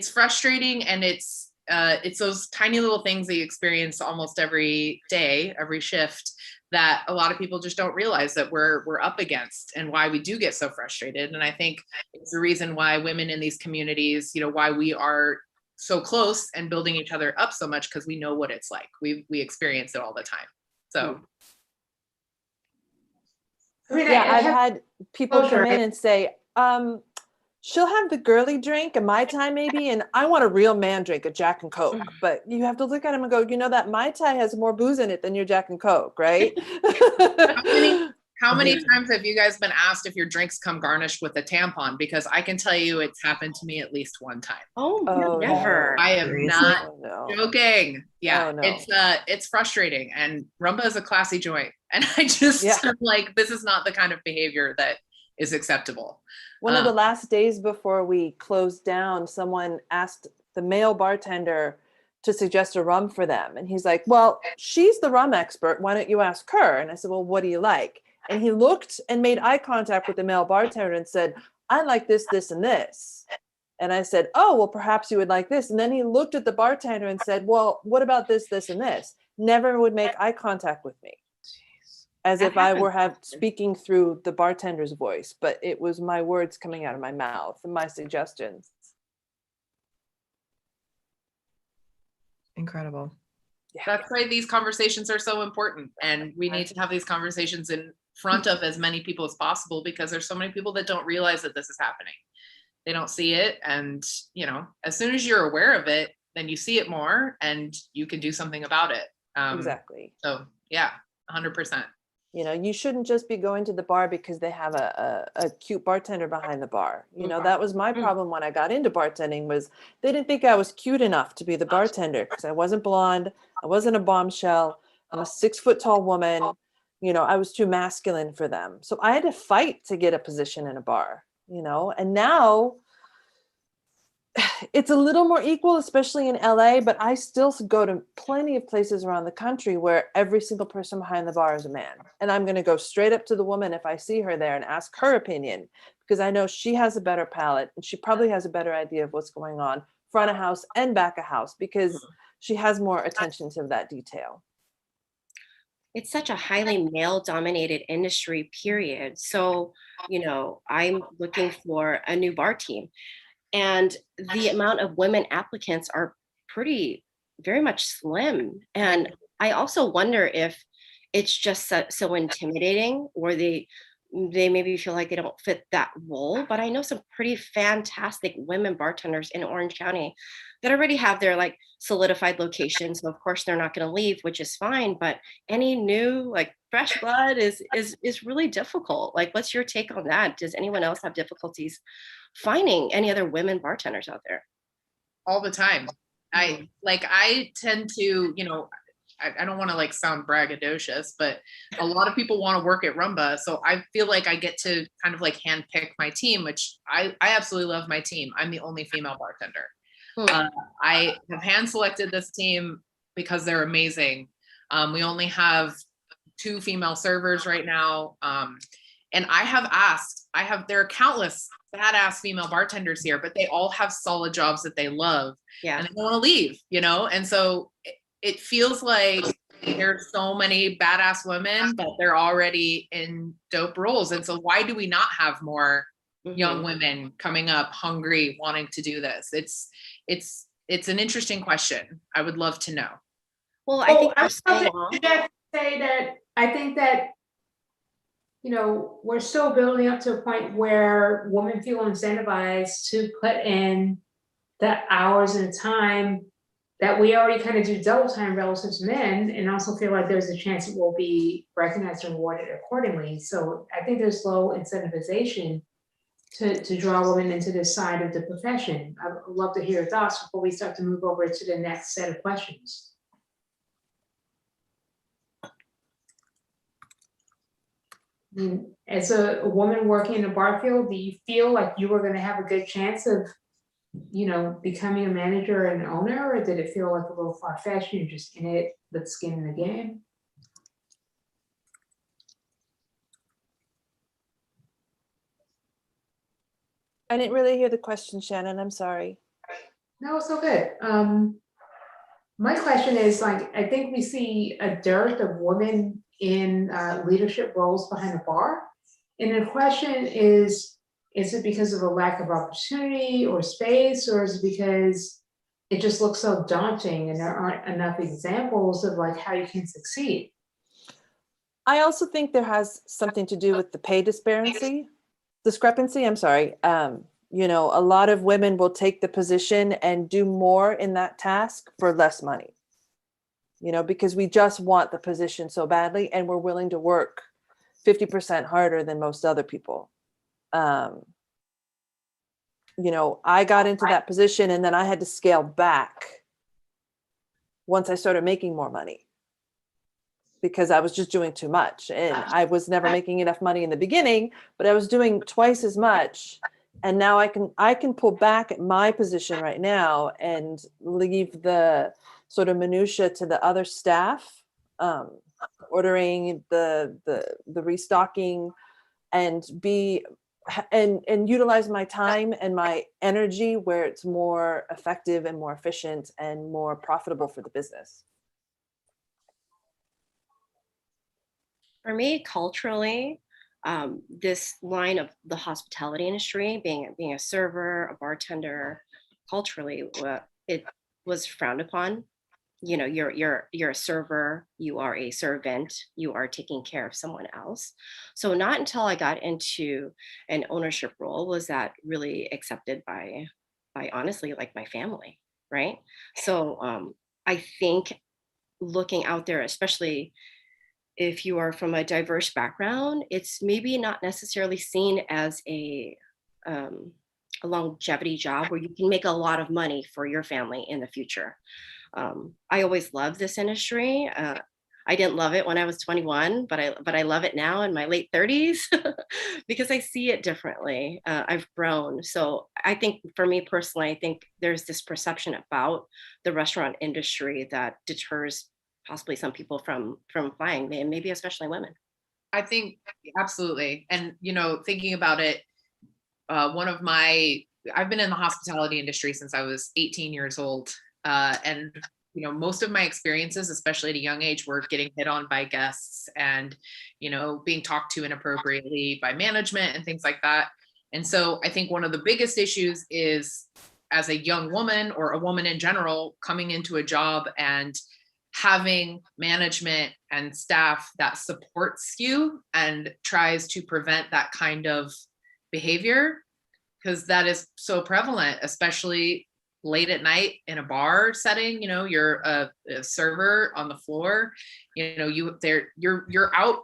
S4: frustrating, and it's those tiny little things that you experience almost every day, every shift, that a lot of people just don't realize that we're up against, and why we do get so frustrated. And I think it's the reason why women in these communities, you know, why we are so close and building each other up so much, because we know what it's like. We experience it all the time. So.
S2: I mean,
S3: Yeah, I've had people come in and say, she'll have the girly drink, a Mai Tai maybe, and I want a real man drink, a Jack and Coke. But you have to look at him and go, you know, that Mai Tai has more booze in it than your Jack and Coke, right?
S4: How many times have you guys been asked if your drinks come garnished with a tampon? Because I can tell you it's happened to me at least one time.
S6: Oh,
S7: never.
S6: No.
S4: I am not joking. Yeah,
S3: no.
S4: It's frustrating, and rumba is a classy joint. And I just I'm like, this is not the kind of behavior that is acceptable.
S3: One of the last days before we closed down, someone asked the male bartender to suggest a rum for them. And he's like, "Well, she's the rum expert. Why don't you ask her?" And I said, "Well, what do you like?" And he looked and made eye contact with the male bartender and said, "I like this, this, and this." And I said, "Oh, well, perhaps you would like this." And then he looked at the bartender and said, "Well, what about this, this, and this?" Never would make eye contact with me. as
S6: That
S3: if I were
S6: happens.
S3: speaking through the bartender's voice, but it was my words coming out of my mouth and my suggestions.
S5: Incredible.
S4: That's why these conversations are so important. And we need to have these conversations in front of as many people as possible, because there's so many people that don't realize that this is happening. They don't see it. And, you know, as soon as you're aware of it, then you see it more and you can do something about it.
S3: Exactly.
S4: So yeah, 100%.
S3: You know, you shouldn't just be going to the bar because they have a cute bartender behind the bar. You know, that was my problem when I got into bartending, was they didn't think I was cute enough to be the bartender because I wasn't blonde. I wasn't a bombshell. I'm a 6 foot tall woman. You know, I was too masculine for them. So I had to fight to get a position in a bar, you know, and now it's a little more equal, especially in LA, but I still go to plenty of places around the country where every single person behind the bar is a man. And I'm going to go straight up to the woman if I see her there and ask her opinion, because I know she has a better palate and she probably has a better idea of what's going on front of house and back of house, because she has more attention to that detail.
S6: It's such a highly male dominated industry, period. So, you know, I'm looking for a new bar team. And the amount of women applicants are very much slim. And I also wonder if it's just so intimidating, or they maybe feel like they don't fit that role. But I know some pretty fantastic women bartenders in Orange County that already have their like solidified location. So of course they're not going to leave, which is fine. But any new like fresh blood is really difficult. Like, what's your take on that? Does anyone else have difficulties finding any other women bartenders out there?
S4: All the time. I tend to, you know, I don't want to like sound braggadocious, but a lot of people want to work at Rumba. So I feel like I get to kind of like handpick my team, which I absolutely love my team. I'm the only female bartender. I have hand selected this team because they're amazing. We only have 2 female servers right now. And there are countless badass female bartenders here, but they all have solid jobs that they love.
S6: Yeah.
S4: And they don't want to leave, you know? And so it feels like there's so many badass women, but they're already in dope roles. And so why do we not have more young women coming up hungry, wanting to do this? It's an interesting question. I would love to know.
S6: Well, I think
S2: I
S6: for so long.
S2: say that I think that, you know, we're still building up to a point where women feel incentivized to put in the hours and time that we already kind of do double time relative to men, and also feel like there's a chance it will be recognized and rewarded accordingly. So I think there's low incentivization to draw women into this side of the profession. I would love to hear your thoughts before we start to move over to the next set of questions. As a woman working in the bar field, do you feel like you were going to have a good chance of, you know, becoming a manager and owner, or did it feel like a little far-fetched? You're just in it, but skin in the game?
S3: I didn't really hear the question, Shannon. I'm sorry.
S2: No, it's so good. My question is, like, I think we see a dearth of women in leadership roles behind the bar. And the question is it because of a lack of opportunity or space, or is it because it just looks so daunting and there aren't enough examples of like how you can succeed?
S3: I also think there has something to do with the pay discrepancy. I'm sorry. You know, a lot of women will take the position and do more in that task for less money, you know, because we just want the position so badly and we're willing to work 50% harder than most other people. You know, I got into that position and then I had to scale back once I started making more money, because I was just doing too much. And I was never making enough money in the beginning, but I was doing twice as much. And now I can pull back at my position right now and leave the sort of minutia to the other staff, ordering the restocking, and utilize my time and my energy where it's more effective and more efficient and more profitable for the business.
S6: For me, culturally, this line of the hospitality industry, being a server, a bartender, culturally, it was frowned upon. You know, you're a server, you are a servant, you are taking care of someone else. So not until I got into an ownership role was that really accepted by honestly like my family, right? So I think looking out there, especially if you are from a diverse background, it's maybe not necessarily seen as um, a longevity job where you can make a lot of money for your family in the future. I always loved this industry. I didn't love it when I was 21, but I love it now in my late 30s because I see it differently. I've grown. So I think for me personally, I think there's this perception about the restaurant industry that deters possibly some people from applying, and maybe especially women.
S4: I think absolutely. And, you know, thinking about it, I've been in the hospitality industry since I was 18 years old. And, you know, most of my experiences, especially at a young age, were getting hit on by guests and, you know, being talked to inappropriately by management and things like that. And so I think one of the biggest issues is, as a young woman or a woman in general, coming into a job and having management and staff that supports you and tries to prevent that kind of behavior, because that is so prevalent, especially late at night in a bar setting. You know, you're a server on the floor, you know, you're out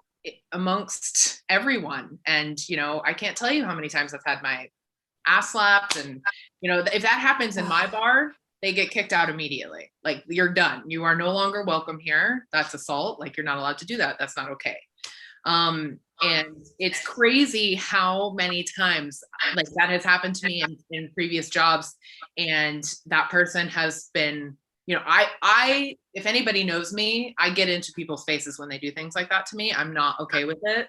S4: amongst everyone. And, you know, I can't tell you how many times I've had my ass slapped. And, you know, if that happens in my bar, they get kicked out immediately. Like, you're done. You are no longer welcome here. That's assault. Like, you're not allowed to do that. That's not okay. And it's crazy how many times like that has happened to me in previous jobs. And that person has been, you know, I, if anybody knows me, I get into people's faces when they do things like that to me. I'm not okay with it.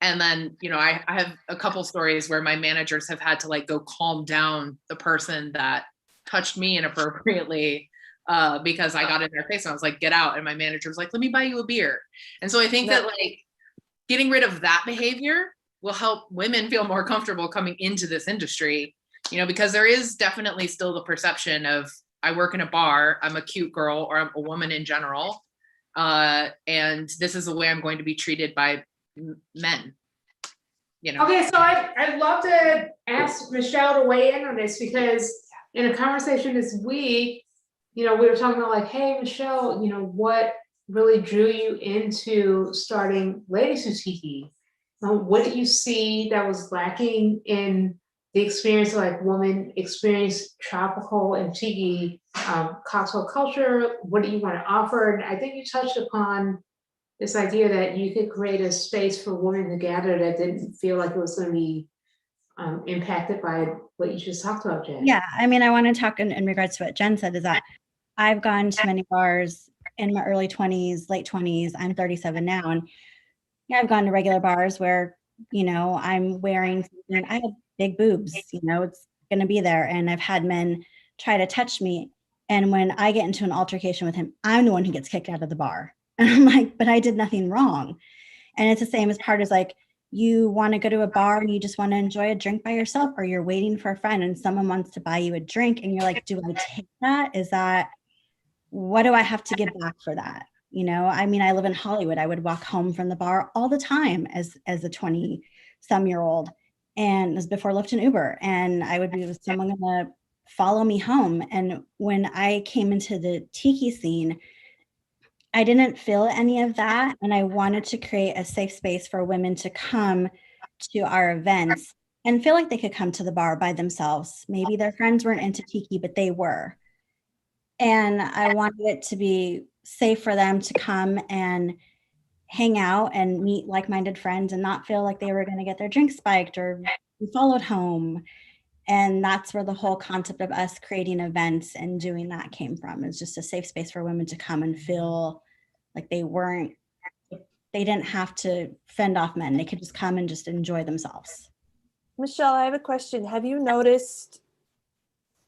S4: And then, you know, I have a couple stories where my managers have had to like go calm down the person that touched me inappropriately because I got in their face and I was like, get out. And my manager was like, let me buy you a beer. And so I think that like getting rid of that behavior will help women feel more comfortable coming into this industry, you know, because there is definitely still the perception of, I work in a bar, I'm a cute girl, or I'm a woman in general. And this is the way I'm going to be treated by men, you know?
S2: Okay, so I'd love to ask Michelle to weigh in on this, because in a conversation this week, you know, we were talking about like, hey, Michelle, you know, what really drew you into starting Ladies Who Tiki? What did you see that was lacking in the experience of like woman experience tropical and tiki cocktail culture? What do you want to offer? And I think you touched upon this idea that you could create a space for women to gather that didn't feel like it was going to be impacted by what you just talked about, Jen.
S7: Yeah, I mean, I want to talk in regards to what Jen said, is that I've gone to many bars in my early 20s, late 20s. I'm 37 now. And yeah, I've gone to regular bars where, you know, I'm wearing, and I have big boobs, you know, it's going to be there. And I've had men try to touch me. And when I get into an altercation with him, I'm the one who gets kicked out of the bar. And I'm like, but I did nothing wrong. And it's the same as part as like, you want to go to a bar and you just want to enjoy a drink by yourself, or you're waiting for a friend and someone wants to buy you a drink and you're like, do I take that? Is that, what do I have to give back for that? You know, I mean, I live in Hollywood. I would walk home from the bar all the time as a 20-some-year-old, and it was before Lyft and Uber, and I would be with someone gonna follow me home. And when I came into the tiki scene, I didn't feel any of that, and I wanted to create a safe space for women to come to our events and feel like they could come to the bar by themselves. Maybe their friends weren't into tiki, but they were. And I wanted it to be safe for them to come and hang out and meet like-minded friends and not feel like they were going to get their drink spiked or be followed home. And that's where the whole concept of us creating events and doing that came from. It's just a safe space for women to come and feel like they didn't have to fend off men. They could just come and just enjoy themselves.
S3: Michelle, I have a question. Have you noticed,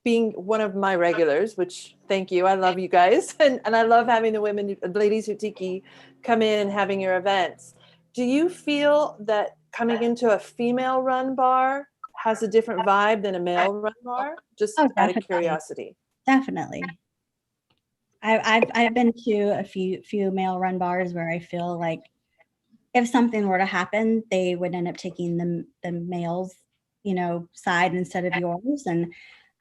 S3: being one of my regulars, which thank you, I love you guys, and I love having the women, Ladies Who Tiki, come in and having your events. do you feel that coming into a female run bar has a different vibe than a male run bar? Just
S7: Oh,
S3: out of
S7: definitely.
S3: curiosity.
S7: Definitely. I've been to a few male run bars where I feel like if something were to happen, they would end up taking the male's, side instead of yours. And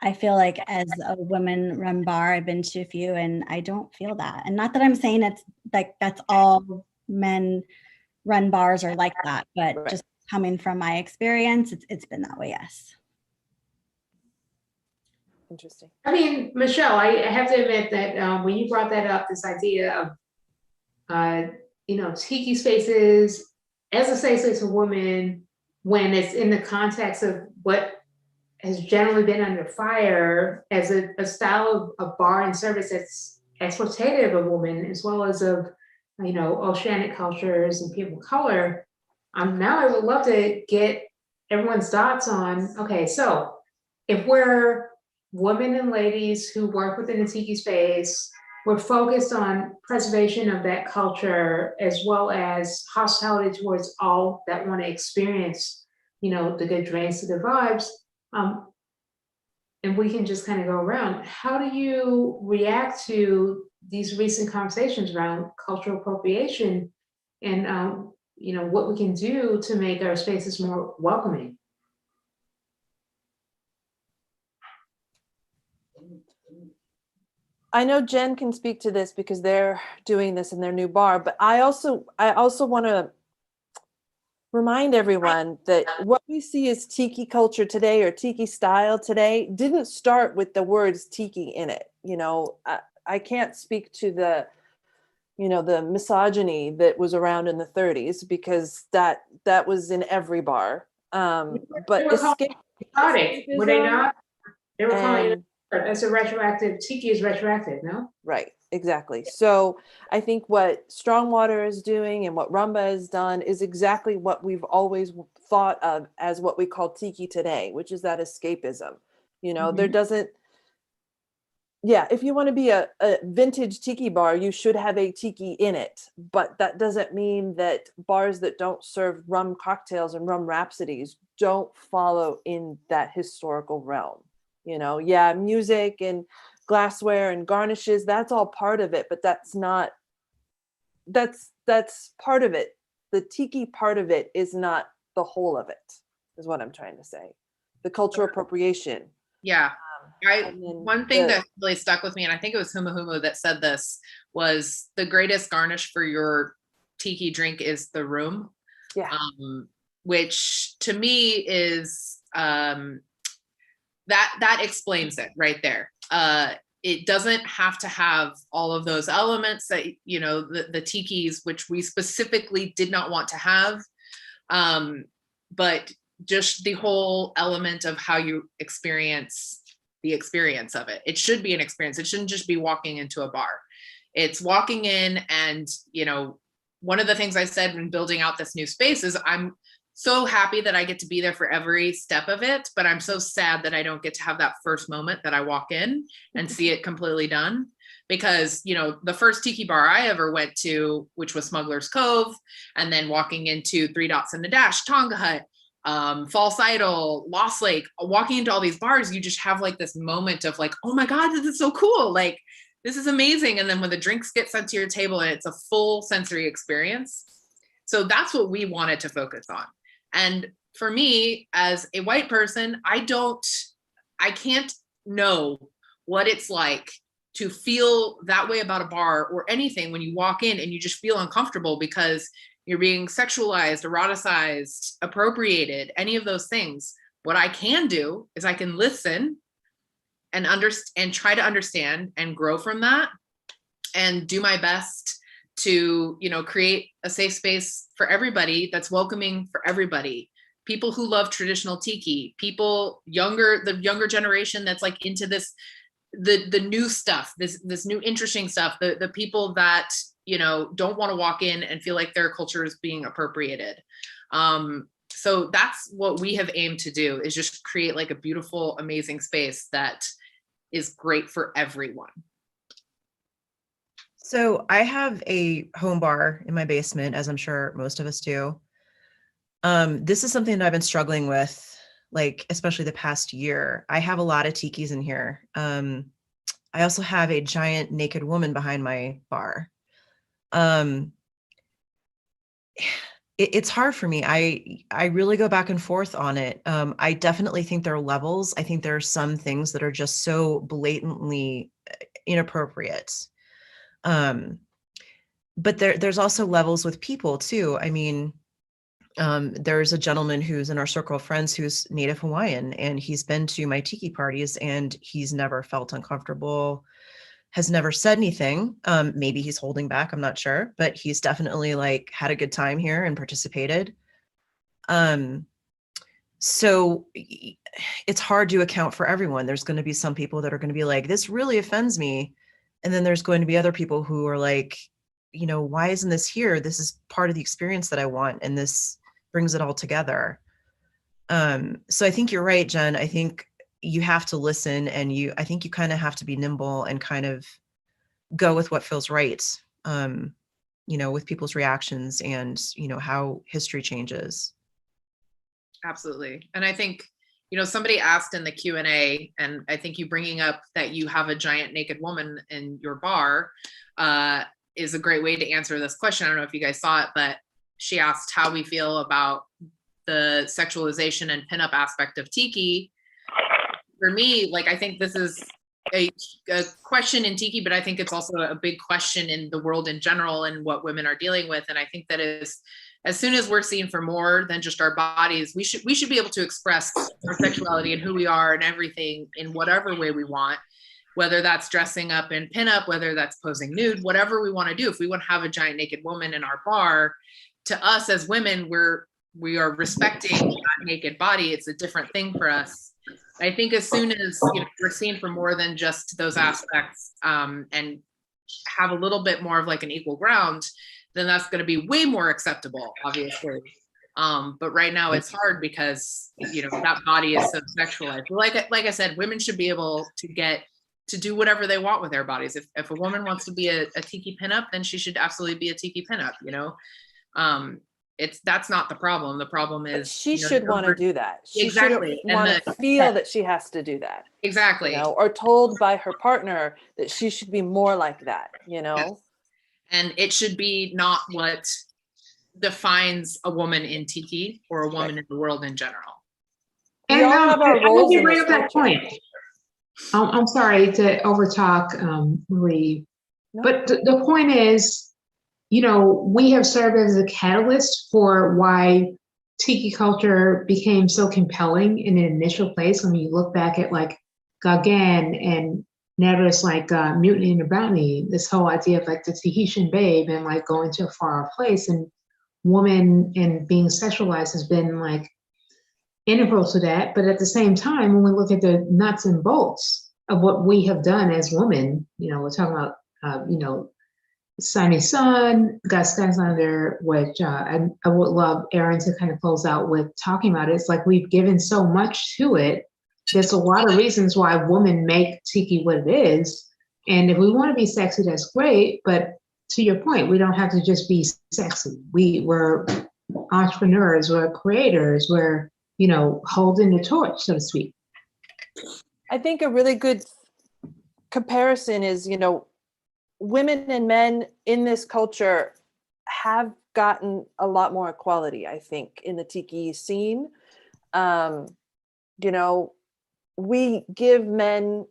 S7: I feel like as a women run bar, I've been to a few and I don't feel that. And not that I'm saying it's like that's all men run bars are like that, but
S3: Right.
S7: just coming from my experience, it's been that way, yes.
S3: Interesting.
S2: I mean, Michelle, I have to admit that when you brought that up, this idea of, tiki spaces as a safe space for women, when it's in the context of what has generally been under fire as a style of bar and service that's exploitative of women, as well as of, oceanic cultures and people of color. Now I would love to get everyone's thoughts on, okay, so if we're women and ladies who work within the tiki space, we're focused on preservation of that culture as well as hospitality towards all that want to experience, the good drinks, the good vibes. And we can just kind of go around. How do you react to these recent conversations around cultural appropriation and, what we can do to make our spaces more welcoming?
S3: I know Jen can speak to this because they're doing this in their new bar, but I also want to remind everyone that what we see as tiki culture today or tiki style today didn't start with the words tiki in it. I can't speak to the misogyny that was around in the 30s because that was in every bar. But
S2: Exotic, were they not? They were calling it as a retroactive. Tiki is retroactive, no?
S3: Right, exactly. So I think what Strongwater is doing and what Rumba has done is exactly what we've always thought of as what we call tiki today, which is that escapism. There doesn't, if you want to be a vintage tiki bar, you should have a tiki in it. But that doesn't mean that bars that don't serve rum cocktails and rum rhapsodies don't follow in that historical realm. Music and glassware and garnishes, that's all part of it, but that's part of it. The tiki part of it is not the whole of it, is what I'm trying to say. The cultural appropriation.
S4: Yeah. One thing that really stuck with me, and I think it was Humu Humu that said this, was the greatest garnish for your tiki drink is the room.
S3: Yeah.
S4: Which to me is that explains it right there. It doesn't have to have all of those elements that, the tikis, which we specifically did not want to have. But just the whole element of how you experience the experience of it. It should be an experience. It shouldn't just be walking into a bar. It's walking in and, one of the things I said when building out this new space is I'm so happy that I get to be there for every step of it, but I'm so sad that I don't get to have that first moment that I walk in and see it completely done. Because, the first tiki bar I ever went to, which was Smuggler's Cove, and then walking into Three Dots in the Dash, Tonga Hut, False Idol, Lost Lake, walking into all these bars, you just have like this moment of like, oh my God, this is so cool. Like, this is amazing. And then when the drinks get sent to your table and it's a full sensory experience. So that's what we wanted to focus on. And for me, as a white person, I can't know what it's like to feel that way about a bar or anything when you walk in and you just feel uncomfortable because you're being sexualized, eroticized, appropriated, any of those things. What I can do is I can listen and try to understand and grow from that and do my best to, create a safe space for everybody that's welcoming for everybody. People who love traditional tiki, the younger generation that's like into this, the new stuff, this new interesting stuff, the people that, don't want to walk in and feel like their culture is being appropriated. So that's what we have aimed to do, is just create like a beautiful, amazing space that is great for everyone.
S5: So I have a home bar in my basement, as I'm sure most of us do. This is something that I've been struggling with, like, especially the past year. I have a lot of tikis in here. I also have a giant naked woman behind my bar. Um, it's hard for me. I really go back and forth on it. I definitely think there are levels. I think there are some things that are just so blatantly inappropriate. Um, but there's also levels with people too. I mean, there's a gentleman who's in our circle of friends who's Native Hawaiian, and he's been to my tiki parties and he's never felt uncomfortable, has never said anything. Maybe he's holding back, I'm not sure, but he's definitely like had a good time here and participated. So it's hard to account for everyone. There's going to be some people that are going to be like, this really offends me. And then there's going to be other people who are like, why isn't this here? This is part of the experience that I want. And this brings it all together. So I think you're right, Jen. I think you have to listen, and I think you kind of have to be nimble and kind of go with what feels right, with people's reactions and, how history changes.
S4: Absolutely. And I think, somebody asked in the Q&A, and I think you bringing up that you have a giant naked woman in your bar is a great way to answer this question. I don't know if you guys saw it, but she asked how we feel about the sexualization and pinup aspect of Tiki. For me, like, I think this is a question in Tiki, but I think it's also a big question in the world in general and what women are dealing with. And I think that is, as soon as we're seen for more than just our bodies, we should be able to express our sexuality and who we are and everything in whatever way we want, whether that's dressing up in pinup, whether that's posing nude, whatever we want to do. If we want to have a giant naked woman in our bar, to us as women, we are respecting that naked body. It's a different thing for us. I think as soon as we're seen for more than just those aspects, and have a little bit more of like an equal ground, then that's going to be way more acceptable, obviously. But right now it's hard because that body is so sexualized. Like I said, women should be able to do whatever they want with their bodies. If a woman wants to be a tiki pinup, then she should absolutely be a tiki pinup. That's not the problem. The problem
S3: But
S4: is
S3: she should want to do that. She
S4: exactly
S3: shouldn't want to feel that she has to do that.
S4: Exactly.
S3: Or told by her partner that she should be more like that,
S4: Yes. And it should be not what defines a woman in Tiki or a woman in the world in general.
S3: We all have our roles in this
S2: that point. I'm sorry to overtalk, Marie, but the point is, we have served as a catalyst for why Tiki culture became so compelling in an initial place. When you look back at like Gaugin and narratives like Mutiny and Bounty, this whole idea of like the Tahitian babe and like going to a far off place, and woman and being sexualized has been like integral to that. But at the same time, when we look at the nuts and bolts of what we have done as women, we're talking about, Sonny's son, Grace Buscher, which I would love Erin to kind of close out with talking about it. It's like we've given so much to it. There's a lot of reasons why women make Tiki what it is. And if we want to be sexy, that's great. But to your point, we don't have to just be sexy. We're entrepreneurs, we're creators, we're, holding the torch, so to speak.
S3: I think a really good comparison is, women and men in this culture have gotten a lot more equality, I think, in the Tiki scene. We give men,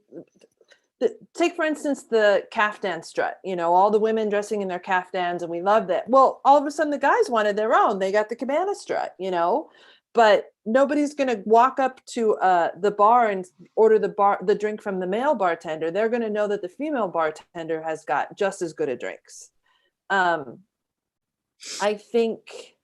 S3: take for instance, the kaftan strut, all the women dressing in their kaftans, and we love that. Well, all of a sudden the guys wanted their own. They got the cabana strut, but nobody's going to walk up to the bar and order the drink from the male bartender. They're going to know that the female bartender has got just as good a drinks. I think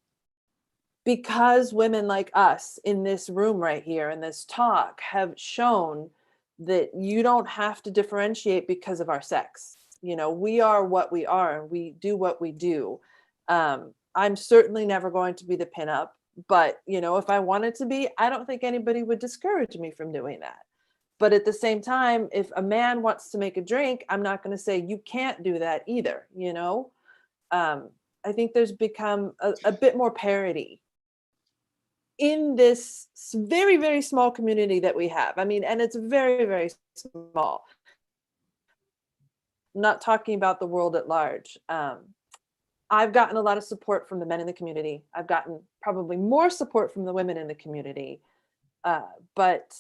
S3: because women like us in this room right here in this talk have shown that you don't have to differentiate because of our sex. We are what we are and we do what we do. I'm certainly never going to be the pinup. But, if I wanted to be, I don't think anybody would discourage me from doing that. But at the same time, if a man wants to make a drink, I'm not going to say you can't do that either. I think there's become a bit more parity in this very, very small community that we have. I mean, and it's very, very small. I'm not talking about the world at large. I've gotten a lot of support from the men in the community. I've gotten probably more support from the women in the community. But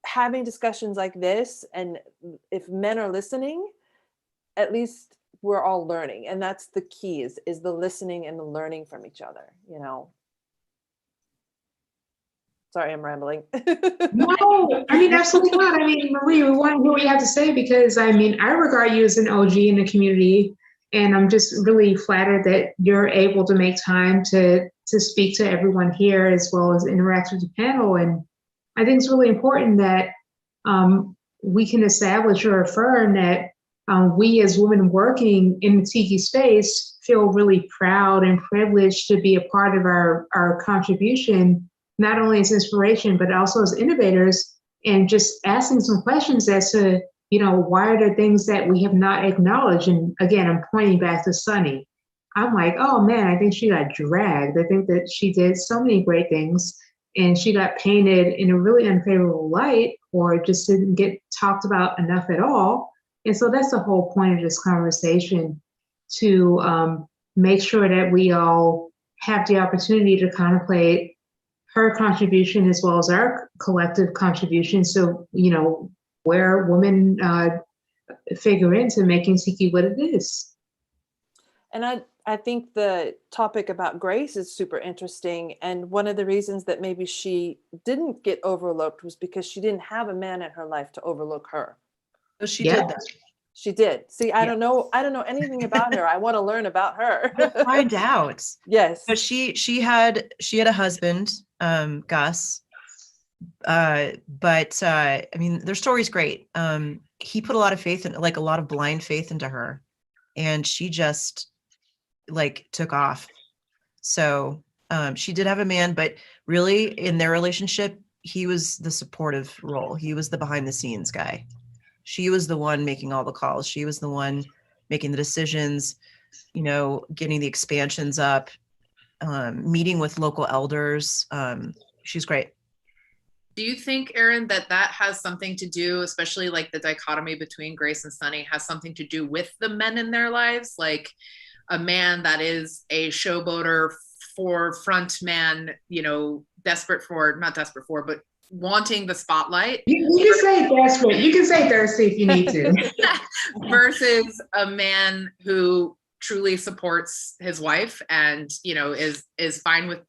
S3: having discussions like this, and if men are listening, at least we're all learning. And that's the key, is the listening and the learning from each other, Sorry, I'm rambling.
S2: No, I mean, absolutely not. I mean, Marie, we want to hear what you have to say, because I mean, I regard you as an OG in the community, and I'm just really flattered that you're able to make time to speak to everyone here as well as interact with the panel. And I think it's really important that we can establish or affirm that we as women working in the Tiki space feel really proud and privileged to be a part of our contribution, not only as inspiration, but also as innovators, and just asking some questions as to, why are there things that we have not acknowledged? And again, I'm pointing back to Sonny. I'm like, oh man, I think she got dragged. I think that she did so many great things, and she got painted in a really unfavorable light, or just didn't get talked about enough at all. And so that's the whole point of this conversation, to make sure that we all have the opportunity to contemplate her contribution as well as our collective contribution. So, where women figure into making Tiki what it is.
S3: And I think the topic about Grace is super interesting. And one of the reasons that maybe she didn't get overlooked was because she didn't have a man in her life to overlook her.
S5: So she did that.
S3: She did. See, I don't know anything about her. I want to learn about her.
S5: Find out.
S3: Yes.
S5: But she had a husband, Gus. But I mean, their story's great. He put a lot of faith in, like a lot of blind faith into her, and she just took off. So she did have a man, but really in their relationship, he was the supportive role. He was the behind the scenes guy. She was the one making all the calls. She was the one making the decisions, getting the expansions up, meeting with local elders. She's great.
S4: Do you think, Erin, that has something to do, especially the dichotomy between Grace and Sonny, has something to do with the men in their lives? Like a man that is a showboater for front man, desperate for, not desperate for, but wanting the spotlight.
S2: You can say desperate. You can say thirsty if you need to.
S4: Versus a man who truly supports his wife and, is fine with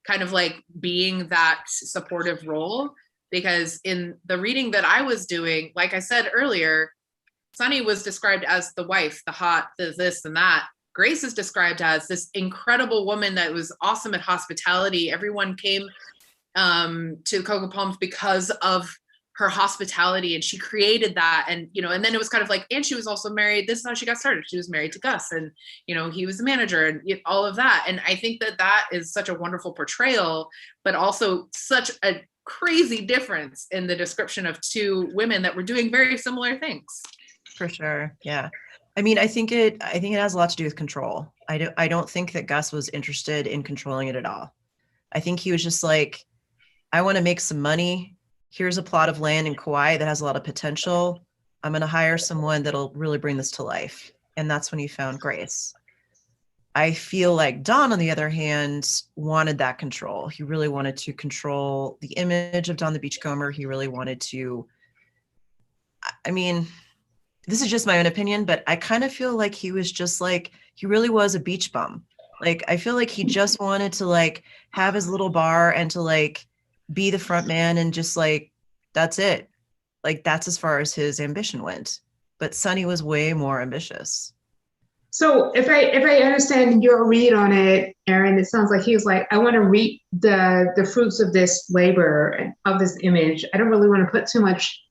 S4: kind of being that supportive role. Because in the reading that I was doing, like I said earlier, Sonny was described as the wife, the hot, the this and that. Grace is described as this incredible woman that was awesome at hospitality. Everyone came to Cocoa Palms because of her hospitality, and she created that. And and then it was kind of and she was also married. This is how she got started. She was married to Gus, and he was the manager, and all of that. And I think that is such a wonderful portrayal, but also such a crazy difference in the description of two women that were doing very similar things.
S5: For sure. Yeah. I mean, I think it has a lot to do with control. I don't think that Gus was interested in controlling it at all. I think he was just I want to make some money. Here's a plot of land in Kauai that has a lot of potential. I'm going to hire someone that'll really bring this to life. And that's when he found Grace. I feel like Don, on the other hand, wanted that control. He really wanted to control the image of Don the Beachcomber. He really wanted to, I mean, this is just my own opinion, but I kind of feel like he was just he really was a beach bum. I feel like he just wanted to have his little bar and to be the front man and just that's it. That's as far as his ambition went. But Sonny was way more ambitious.
S2: So if I understand your read on it, Erin, it sounds like he was I want to reap the fruits of this labor, of this image. I don't really want to put too much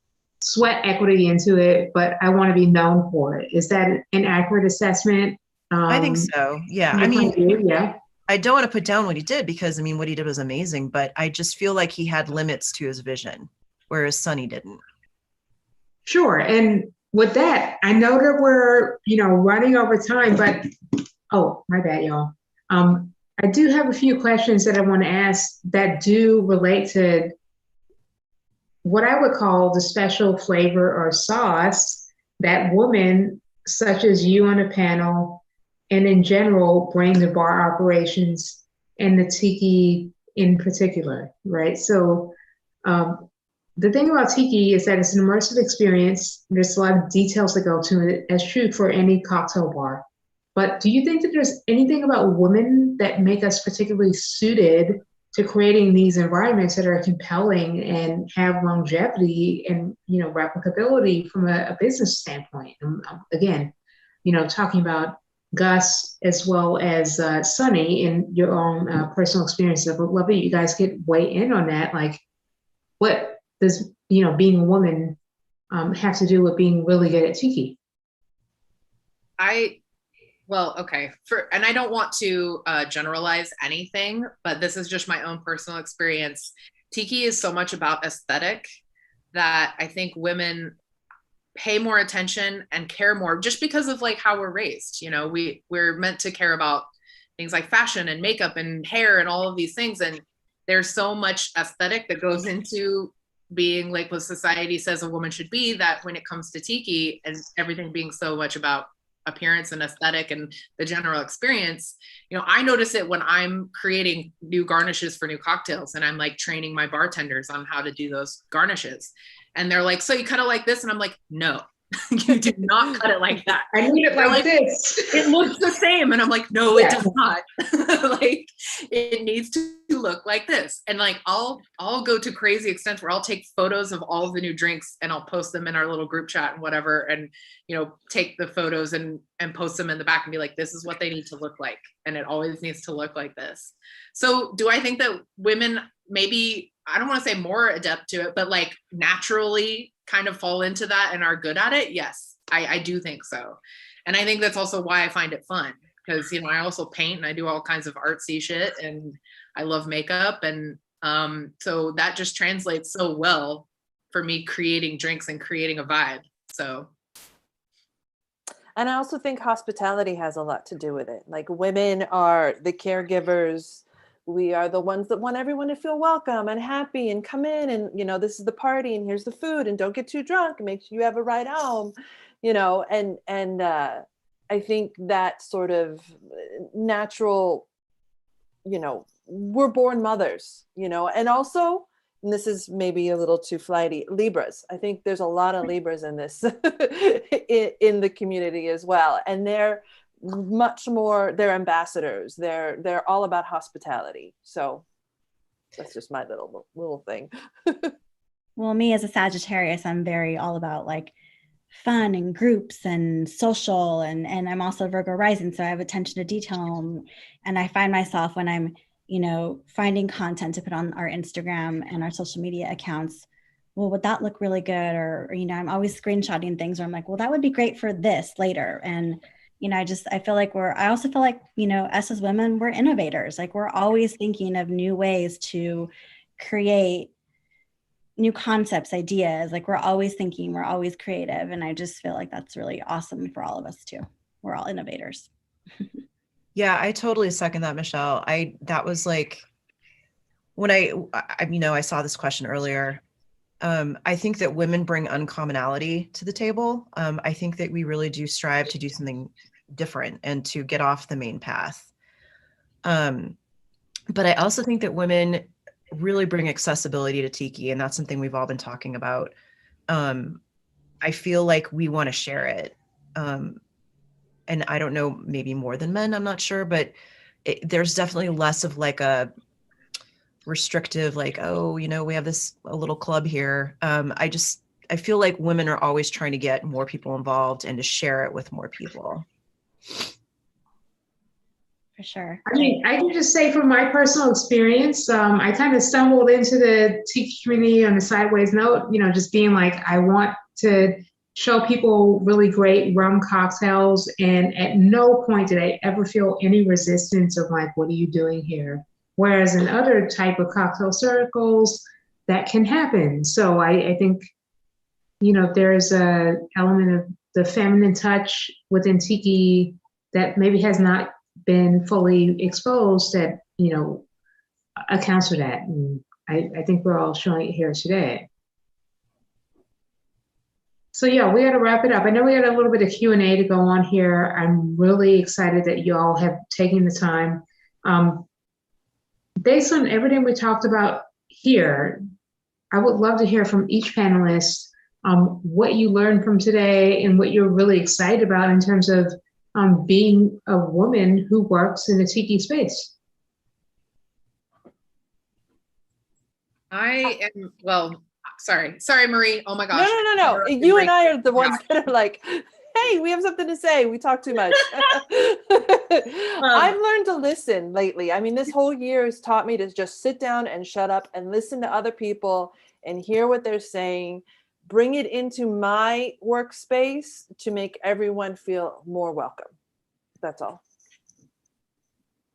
S2: sweat equity into it, but I want to be known for it. Is that an accurate assessment?
S5: I think so. Yeah. I mean, yeah. I don't want to put down what he did, because what he did was amazing, but I just feel like he had limits to his vision, whereas Sonny didn't.
S2: Sure. And with that, I know that we're, running over time, but, oh, my bad, y'all. I do have a few questions that I want to ask that do relate to what I would call the special flavor or sauce that women such as you on the panel and in general bring to bar operations and the tiki in particular, right? So the thing about tiki is that it's an immersive experience. There's a lot of details that go to it, as true for any cocktail bar. But do you think that there's anything about women that make us particularly suited to creating these environments that are compelling and have longevity and, replicability from a business standpoint? Again, talking about Gus as well as Sonny in your own personal experiences. I would love it. You guys could weigh in on that. Like, what does, being a woman have to do with being really good at tiki?
S4: Well, okay. And I don't want to generalize anything, but this is just my own personal experience. Tiki is so much about aesthetic that I think women pay more attention and care more just because of like how we're raised. We're meant to care about things like fashion and makeup and hair and all of these things. And there's so much aesthetic that goes into being like what society says a woman should be, that when it comes to tiki and everything being so much about appearance and aesthetic and the general experience, I notice it when I'm creating new garnishes for new cocktails and I'm like training my bartenders on how to do those garnishes. And they're like, so you cut it like this? And I'm like, no, you do not cut it like that.
S2: I need it like this.
S4: It looks the same. And I'm like, no, it does not. Like, it needs to look like this. And like, I'll go to crazy extents where I'll take photos of all of the new drinks and I'll post them in our little group chat and whatever. And, take the photos and post them in the back and be like, this is what they need to look like. And it always needs to look like this. So do I think that women maybe, I don't want to say more adept to it, but like naturally kind of fall into that and are good at it? Yes, I do think so. And I think that's also why I find it fun, because, I also paint and I do all kinds of artsy shit and I love makeup. And so that just translates so well for me creating drinks and creating a vibe. So.
S3: And I also think hospitality has a lot to do with it. Like, women are the caregivers. We are the ones that want everyone to feel welcome and happy and come in and, this is the party and here's the food and don't get too drunk and make sure you have a ride home, and I think that sort of natural, we're born mothers, and also, and this is maybe a little too flighty, Libras. I think there's a lot of Libras in this, in the community as well. And they're much more, they're ambassadors. They're all about hospitality. So that's just my little thing.
S7: Well, me as a Sagittarius, I'm very all about like fun and groups and social, and I'm also Virgo rising, so I have attention to detail, and I find myself when I'm finding content to put on our Instagram and our social media accounts, well, would that look really good? Or I'm always screenshotting things where I'm like, well, that would be great for this later. And I feel like I also feel like us as women, we're innovators. Like, we're always thinking of new ways to create new concepts, ideas. Like, we're always thinking, we're always creative. And I just feel like that's really awesome for all of us too. We're all innovators.
S5: Yeah, I totally second that, Michelle. That was like, when I saw this question earlier, I think that women bring uncommonality to the table. I think that we really do strive to do something different and to get off the main path. But I also think that women really bring accessibility to tiki, and that's something we've all been talking about. I feel like we want to share it. And I don't know, maybe more than men, I'm not sure, but there's definitely less of like a restrictive, like, oh, we have a little club here. I feel like women are always trying to get more people involved and to share it with more people.
S7: For sure.
S2: I mean, I can just say from my personal experience, I kind of stumbled into the tiki community on a sideways note, just being like, I want to show people really great rum cocktails. And at no point did I ever feel any resistance of like, what are you doing here? Whereas in other type of cocktail circles, that can happen. So I think there's a element of the feminine touch within Tiki that maybe has not been fully exposed that, accounts for that. And I think we're all showing it here today. So yeah, we got to wrap it up. I know we got a little bit of Q&A to go on here. I'm really excited that you all have taken the time. Based on everything we talked about here, I would love to hear from each panelist what you learned from today and what you're really excited about in terms of being a woman who works in the Tiki space.
S4: Sorry, Marie. Oh my gosh.
S3: No. You and I are the ones that are like, hey, we have something to say. We talk too much. I've learned to listen lately. I mean, this whole year has taught me to just sit down and shut up and listen to other people and hear what they're saying, bring it into my workspace to make everyone feel more welcome. That's all.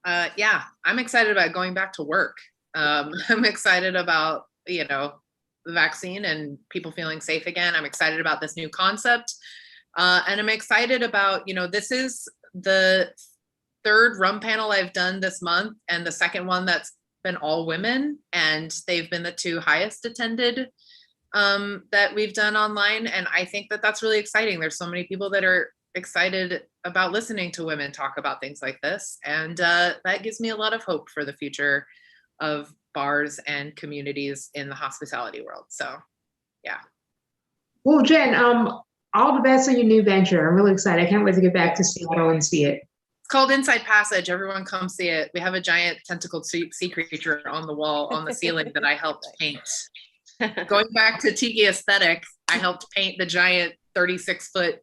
S4: Yeah, I'm excited about going back to work. I'm excited about, the vaccine and people feeling safe again. I'm excited about this new concept. And I'm excited about, this is the third rum panel I've done this month and the second one that's been all women, and they've been the two highest attended that we've done online. And I think that that's really exciting. There's so many people that are excited about listening to women talk about things like this. And that gives me a lot of hope for the future of bars and communities in the hospitality world. So, yeah.
S2: Well, Jen, all the best on your new venture. I'm really excited. I can't wait to get back to Seattle and see it.
S4: It's called Inside Passage. Everyone come see it. We have a giant tentacled sea creature on the wall, on the ceiling that I helped paint. Going back to Tiki aesthetic, I helped paint the giant 36-foot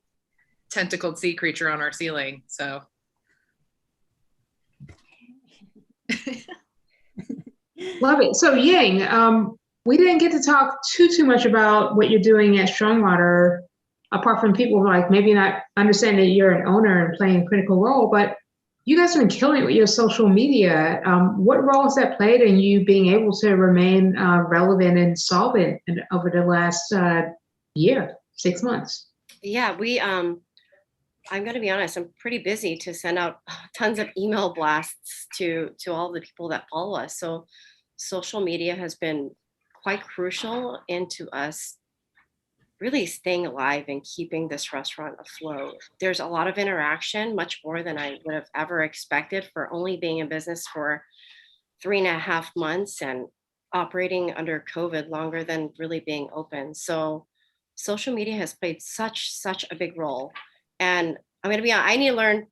S4: tentacled sea creature on our ceiling. So.
S2: Love it. So Ying, we didn't get to talk too much about what you're doing at Strongwater, apart from people like maybe not understand that you're an owner and playing a critical role, but you guys have been killing it with your social media. What role has that played in you being able to remain relevant and solvent over the last year, 6 months?
S6: Yeah, I'm going to be honest, I'm pretty busy to send out tons of email blasts to all the people that follow us. So social media has been quite crucial into us really staying alive and keeping this restaurant afloat. There's a lot of interaction, much more than I would have ever expected for only being in business for 3.5 months and operating under COVID longer than really being open. So social media has played such a big role. And I'm going to be honest, I need to learn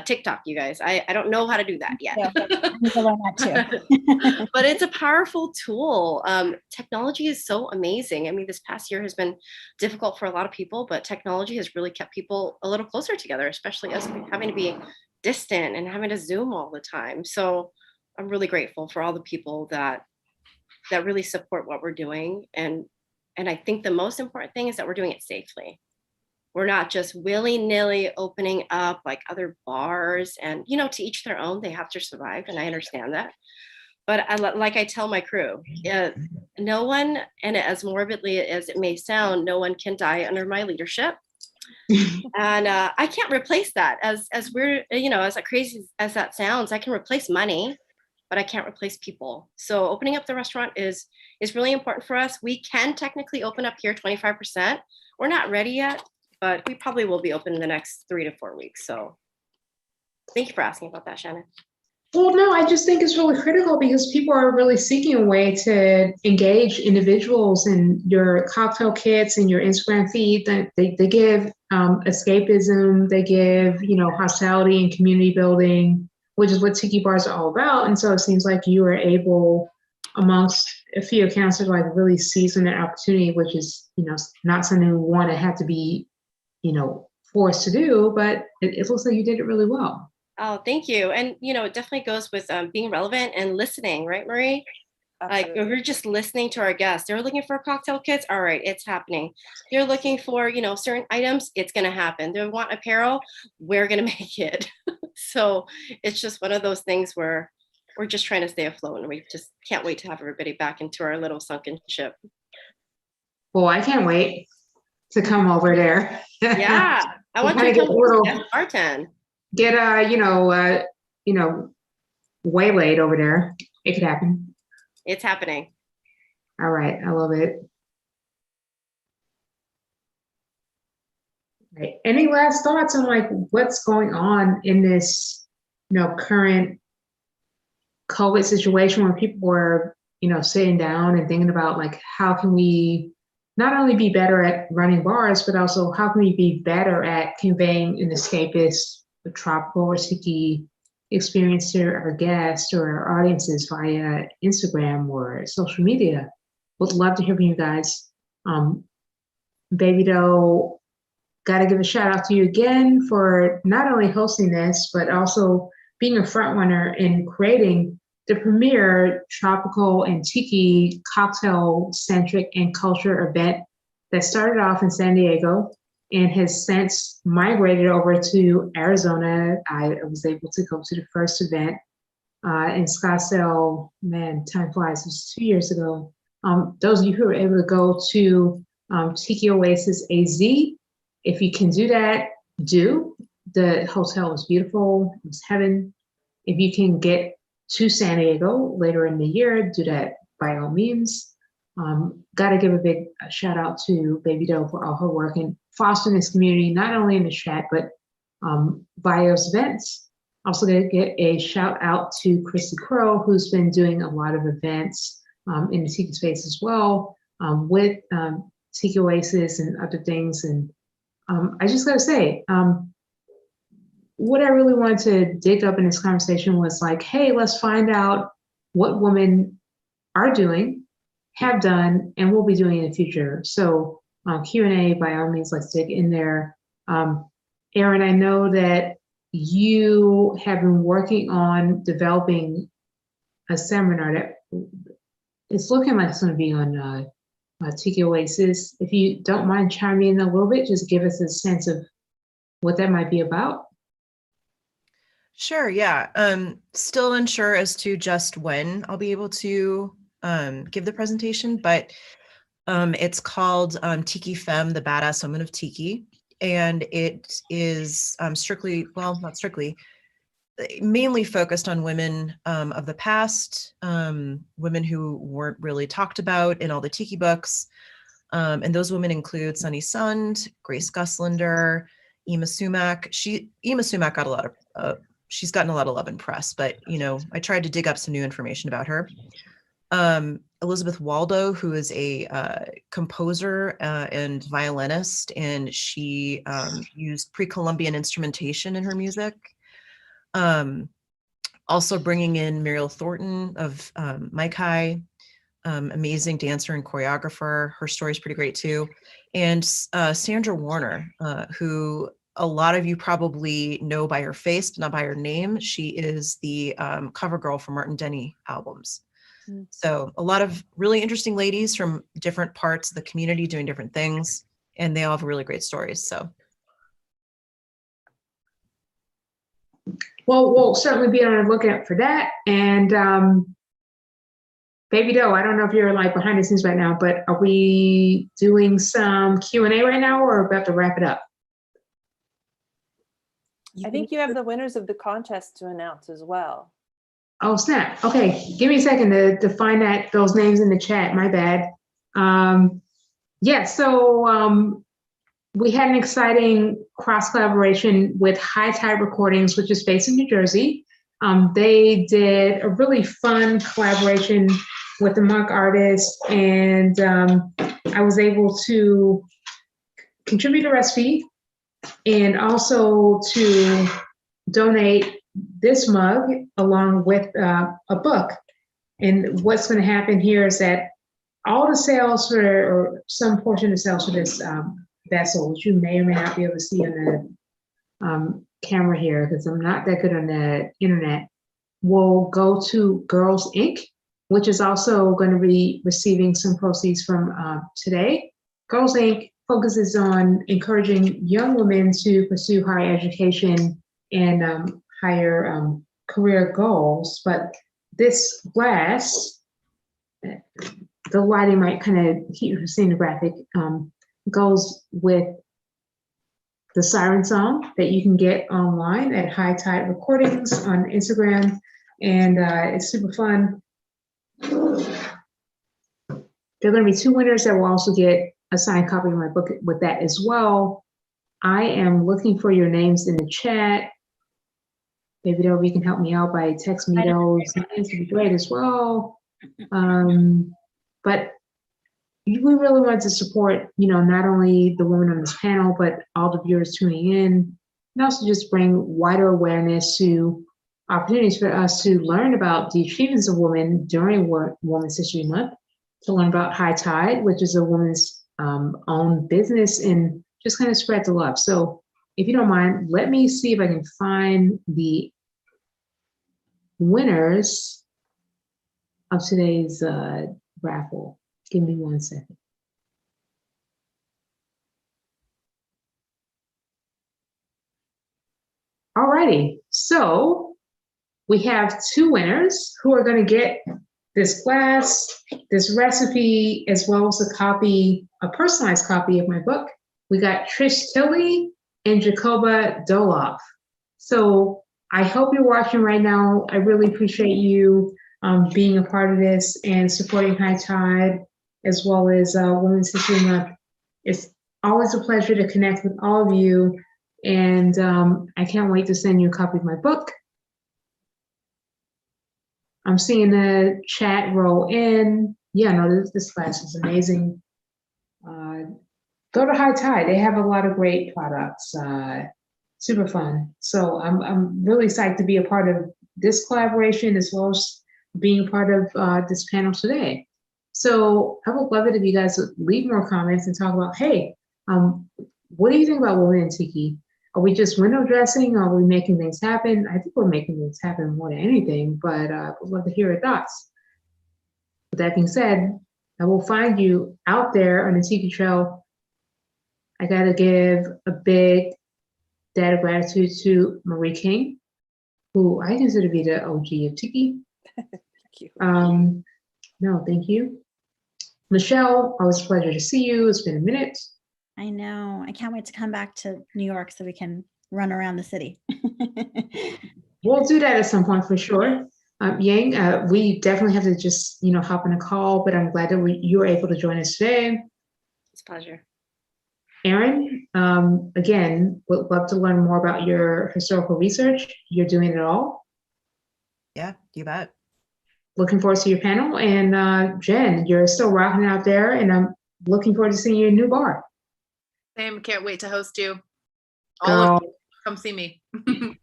S6: TikTok, you guys. I don't know how to do that yet.
S7: Yeah, I need to learn that too.
S6: But it's a powerful tool. Technology is so amazing. I mean, this past year has been difficult for a lot of people, but technology has really kept people a little closer together, especially us having to be distant and having to Zoom all the time. So I'm really grateful for all the people that really support what we're doing. And I think the most important thing is that we're doing it safely. We're not just willy-nilly opening up like other bars, and to each their own. They have to survive, and I understand that. But like I tell my crew, no one, and as morbidly as it may sound, no one can die under my leadership. And I can't replace that. As we're, as crazy as that sounds, I can replace money, but I can't replace people. So opening up the restaurant is really important for us. We can technically open up here 25%. We're not ready yet, but we probably will be open in the next 3 to 4 weeks. So thank you for asking about that, Shannon.
S2: Well, no, I just think it's really critical because people are really seeking a way to engage individuals, in your cocktail kits and your Instagram feed. That they give escapism, they give, hospitality and community building, which is what tiki bars are all about. And so it seems like you are able, amongst a few accounts, to like really seize on that opportunity, which is, not something we want to have to be, forced to do, but it looks like you did it really well.
S6: Oh, thank you. And, it definitely goes with being relevant and listening, right, Marie? Absolutely. Like, if we're just listening to our guests, they're looking for cocktail kits. All right, it's happening. They're looking for, certain items. It's going to happen. They want apparel. We're going to make it. So it's just one of those things where we're just trying to stay afloat, and we just can't wait to have everybody back into our little sunken ship.
S2: Well, I can't wait. to come over there.
S6: Yeah, I want
S2: Kinda
S6: you to
S2: get
S6: come
S2: a little-
S6: guest bartend.
S2: Get waylaid over there. It could happen.
S6: It's happening.
S2: All right, I love it. Right. Any last thoughts on like what's going on in this, current COVID situation where people are, sitting down and thinking about like how can we not only be better at running bars, but also how can we be better at conveying an escapist, a tropical or tiki experience to our guests or our audiences via Instagram or social media. Would love to hear from you guys. Baby Doe, got to give a shout out to you again for not only hosting this, but also being a front runner in creating the premier tropical and tiki cocktail centric and culture event that started off in San Diego and has since migrated over to Arizona. I was able to go to the first event in Scottsdale. Man, time flies, it was 2 years ago. Those of you who were able to go to Tiki Oasis AZ, if you can do that, do. The hotel was beautiful, it was heaven. If you can get to San Diego later in the year, do that by all means. Got to give a big shout out to Baby Doe for all her work in fostering this community, not only in the chat, but via those events. Also going to get a shout out to Christy Crow, who's been doing a lot of events in the Tiki space as well, with Tiki Oasis and other things. And I just got to say, what I really wanted to dig up in this conversation was like, hey, let's find out what women are doing, have done, and will be doing in the future. So Q&A, by all means, let's dig in there. Erin, I know that you have been working on developing a seminar that it's looking like it's going to be on Tiki Oasis. If you don't mind chiming in a little bit, just give us a sense of what that might be about.
S5: Sure, yeah. Still unsure as to just when I'll be able to give the presentation, but it's called Tiki Femme, the Badass Women of Tiki. And it is strictly, well, not strictly, mainly focused on women of the past, women who weren't really talked about in all the Tiki books. And those women include Sonny Sund, Grace Guslander, Ima Sumac. Ima Sumac got a lot of, she's gotten a lot of love and press, but, I tried to dig up some new information about her. Elizabeth Waldo, who is a composer and violinist, and she used pre-Columbian instrumentation in her music. Also bringing in Muriel Thornton of Mike High, amazing dancer and choreographer. Her story is pretty great too. And Sandra Warner, who a lot of you probably know by her face, but not by her name. She is the cover girl for Martin Denny albums. So a lot of really interesting ladies from different parts of the community doing different things, and they all have really great stories. So.
S2: Well, we'll certainly be on the lookout for that. And Baby Doe, I don't know if you're like behind the scenes right now, but are we doing some Q&A right now or about to wrap it up?
S3: I think you have the winners of the contest to announce as well.
S2: Oh, snap. Okay, give me a second to find those names in the chat. My bad. Yeah, so we had an exciting cross collaboration with High Tide Recordings, which is based in New Jersey. They did a really fun collaboration with the monk artist, and I was able to contribute a recipe and also to donate this mug along with a book. And what's going to happen here is that all the sales or some portion of the sales for this vessel, which you may or may not be able to see on the camera here because I'm not that good on the internet, will go to Girls Inc., which is also going to be receiving some proceeds from today. Girls Inc. focuses on encouraging young women to pursue higher education and higher career goals. But this glass, the lighting might kind of keep you from seeing the graphic. goes with the siren song that you can get online at High Tide Recordings on Instagram. And it's super fun. There are going to be 2 winners that will also get a signed copy of my book with that as well. I am looking for your names in the chat. Maybe you can help me out by text me those names, would be great as well. But we really want to support, not only the women on this panel, but all the viewers tuning in, and also just bring wider awareness to opportunities for us to learn about the achievements of women during Women's History Month, to learn about High Tide, which is a woman's own business, and just kind of spread the love. So if you don't mind, let me see if I can find the winners of today's raffle. Give me 1 second. Alrighty, so we have 2 winners who are going to get this glass, this recipe, as well as a personalized copy of my book. We got Trish Tilley and Jacoba Doloff. So I hope you're watching right now. I really appreciate you being a part of this and supporting High Tide, as well as Women's History Month. It's always a pleasure to connect with all of you. And I can't wait to send you a copy of my book. I'm seeing the chat roll in. Yeah, no, this class is amazing. Go to High Tide. They have a lot of great products. Super fun. So I'm really psyched to be a part of this collaboration, as well as being a part of this panel today. So I would love it if you guys would leave more comments and talk about, hey, what do you think about Women in Tiki? Are we just window dressing? Are we making things happen? I think we're making things happen more than anything, but I would love to hear your thoughts. With that being said, I will find you out there on the Tiki Trail. I gotta give a big debt of gratitude to Marie King, who I consider to be the OG of Tiki.
S3: Thank you.
S2: No, thank you. Michelle, always a pleasure to see you. It's been a minute.
S7: I know. I can't wait to come back to New York so we can run around the city.
S2: We'll do that at some point for sure. Ying, we definitely have to just, hop on a call, but I'm glad that you were able to join us today.
S6: It's a pleasure.
S2: Erin, again, would love to learn more about your historical research. You're doing it all.
S5: Yeah, you bet.
S2: Looking forward to your panel. And Jen, you're still rocking out there, and I'm looking forward to seeing your new bar.
S4: Same, can't wait to host you. All of you, come see me.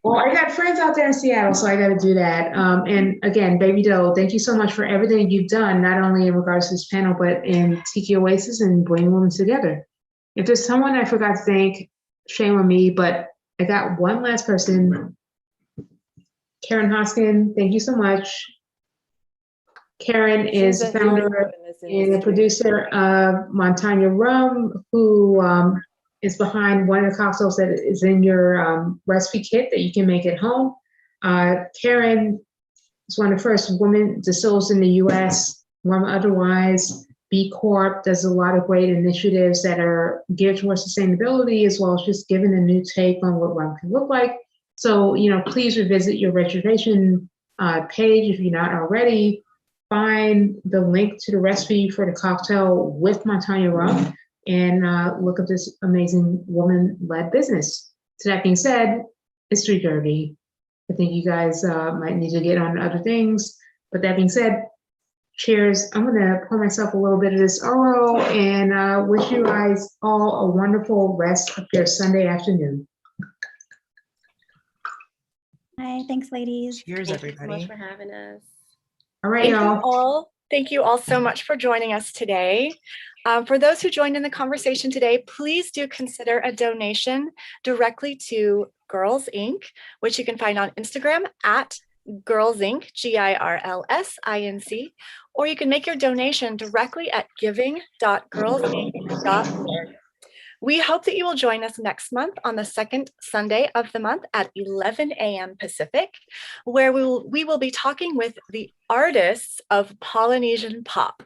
S2: Well, I got friends out there in Seattle, so I got to do that. And again, Baby Doe, thank you so much for everything you've done, not only in regards to this panel, but in Tiki Oasis and bringing women together. If there's someone I forgot to thank, shame on me, but I got one last person. Karen Hoskin, thank you so much. Karen is the founder and the producer of Montagna Rum, who is behind one of the cocktails that is in your recipe kit that you can make at home. Karen is one of the first women distillers in the US, Rum Otherwise, B Corp, does a lot of great initiatives that are geared towards sustainability, as well as just giving a new take on what rum can look like. So, please revisit your registration page if you're not already. Find the link to the recipe for the cocktail with Montagna Rum and look at this amazing woman-led business. So that being said, it's 3:30. I think you guys might need to get on other things. But that being said, cheers. I'm gonna pour myself a little bit of this Oro and wish you guys all a wonderful rest of your Sunday afternoon.
S7: Hi, thanks, ladies.
S5: Cheers,
S6: Thank you so
S5: everybody.
S6: much for having us.
S2: All right,
S1: Thank you
S2: y'all.
S1: all. Thank you all so much for joining us today. For those who joined in the conversation today, please do consider a donation directly to Girls Inc., which you can find on Instagram at Girls Inc., GIRLSINC, or you can make your donation directly at giving.girlsinc.org. We hope that you will join us next month on the second Sunday of the month at 11 a.m. Pacific, where we will be talking with the artists of Polynesian pop.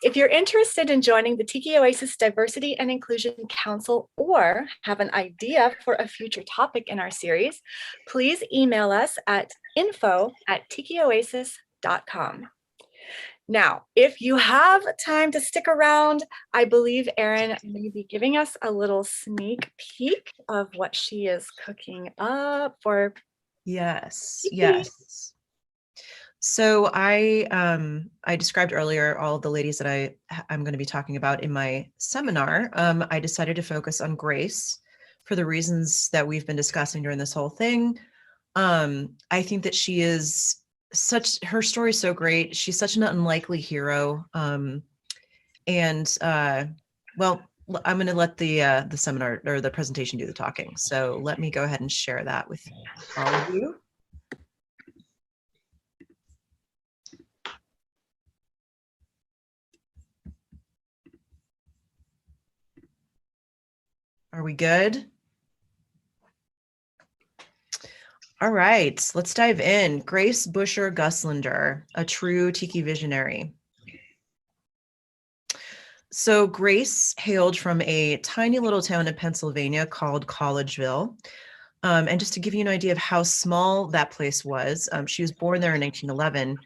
S1: If you're interested in joining the Tiki Oasis Diversity and Inclusion Council or have an idea for a future topic in our series, please email us at info@tikioasis.com. Now, if you have time to stick around, I believe Erin may be giving us a little sneak peek of what she is cooking up for.
S5: Yes,
S1: Tiki.
S5: yes. So I described earlier all the ladies that I'm going to be talking about in my seminar. I decided to focus on Grace for the reasons that we've been discussing during this whole thing. I think that she is her story is so great. She's such an unlikely hero. Well, I'm going to let the seminar or the presentation do the talking. So let me go ahead and share that with all of you. Are we good? All right, let's dive in. Grace Buscher Guslander, a true Tiki visionary. So Grace hailed from a tiny little town in Pennsylvania called Collegeville. And just to give you an idea of how small that place was, she was born there in 1911.